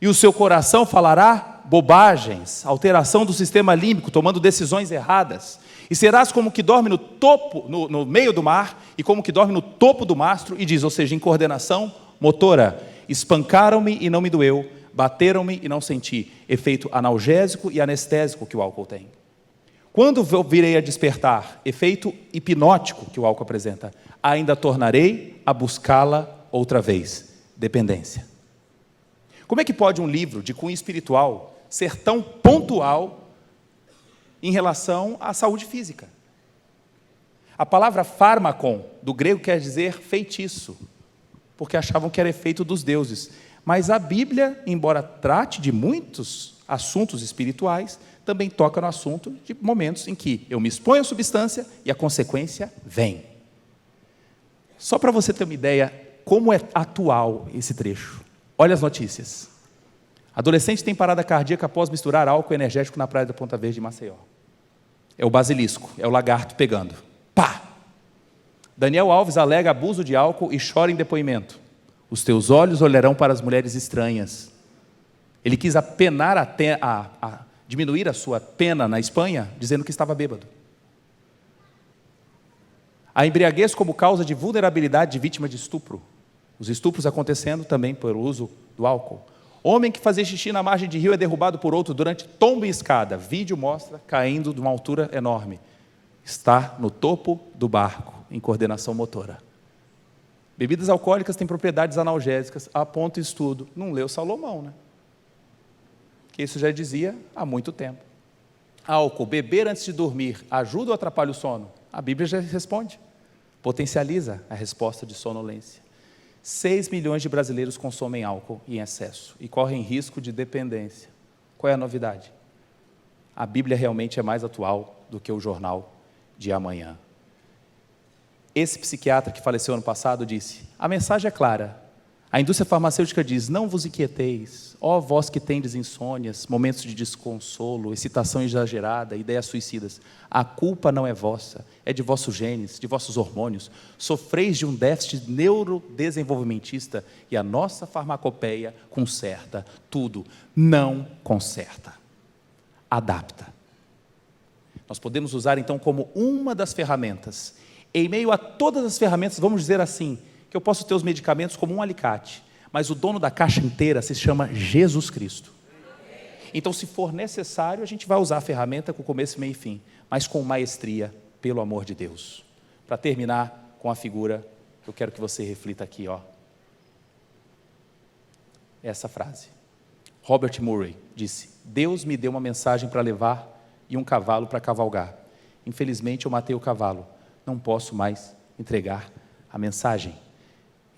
e o seu coração falará bobagens, alteração do sistema límbico, tomando decisões erradas. E serás como que dorme no topo, no meio do mar, e como que dorme no topo do mastro, e diz, ou seja, em coordenação motora, espancaram-me e não me doeu, bateram-me e não senti, efeito analgésico e anestésico que o álcool tem. Quando eu virei a despertar, efeito hipnótico que o álcool apresenta, ainda tornarei a buscá-la outra vez, dependência. Como é que pode um livro de cunho espiritual ser tão pontual em relação à saúde física? A palavra fármacon, do grego, quer dizer feitiço, porque achavam que era efeito dos deuses. Mas a Bíblia, embora trate de muitos assuntos espirituais, também toca no assunto de momentos em que eu me exponho à substância e a consequência vem. Só para você ter uma ideia como é atual esse trecho. Olha as notícias. Adolescente tem parada cardíaca após misturar álcool energético na praia da Ponta Verde de Maceió. É o basilisco, é o lagarto pegando. Pá! Daniel Alves alega abuso de álcool e chora em depoimento. Os teus olhos olharão para as mulheres estranhas. Ele quis diminuir a sua pena na Espanha, dizendo que estava bêbado. A embriaguez como causa de vulnerabilidade de vítima de estupro. Os estupros acontecendo também pelo uso do álcool. Homem que fazia xixi na margem de rio é derrubado por outro durante tombo em escada. Vídeo mostra caindo de uma altura enorme. Está no topo do barco, em coordenação motora. Bebidas alcoólicas têm propriedades analgésicas, aponta o estudo. Não leu Salomão, né? Que isso já dizia há muito tempo. Álcool, beber antes de dormir, ajuda ou atrapalha o sono? A Bíblia já responde. Potencializa a resposta de sonolência. 6 milhões de brasileiros consomem álcool em excesso e correm risco de dependência. Qual é a novidade? A Bíblia realmente é mais atual do que o jornal de amanhã. Esse psiquiatra que faleceu ano passado disse, a mensagem é clara, a indústria farmacêutica diz, não vos inquieteis, ó vós que tendes insônias, momentos de desconsolo, excitação exagerada, ideias suicidas, a culpa não é vossa, é de vossos genes, de vossos hormônios, sofreis de um déficit neurodesenvolvimentista e a nossa farmacopeia conserta tudo, não conserta, adapta. Nós podemos usar então como uma das ferramentas. Em meio a todas as ferramentas, vamos dizer assim, que eu posso ter os medicamentos como um alicate, mas o dono da caixa inteira se chama Jesus Cristo. Então, se for necessário, a gente vai usar a ferramenta com começo, meio e fim, mas com maestria, pelo amor de Deus. Para terminar com a figura, eu quero que você reflita aqui, ó. Essa frase. Robert Murray disse, Deus me deu uma mensagem para levar e um cavalo para cavalgar. Infelizmente, eu matei o cavalo. Não posso mais entregar a mensagem.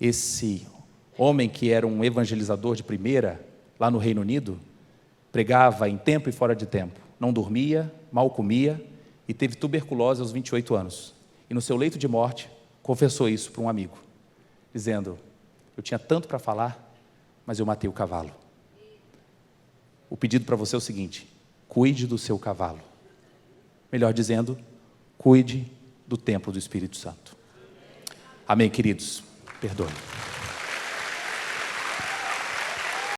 Esse homem que era um evangelizador de primeira, lá no Reino Unido, pregava em tempo e fora de tempo. Não dormia, mal comia e teve tuberculose aos 28 anos. E no seu leito de morte, confessou isso para um amigo, dizendo: eu tinha tanto para falar, mas eu matei o cavalo. O pedido para você é o seguinte: cuide do seu cavalo. Melhor dizendo, cuide do templo do Espírito Santo. Amém, queridos? Perdoe.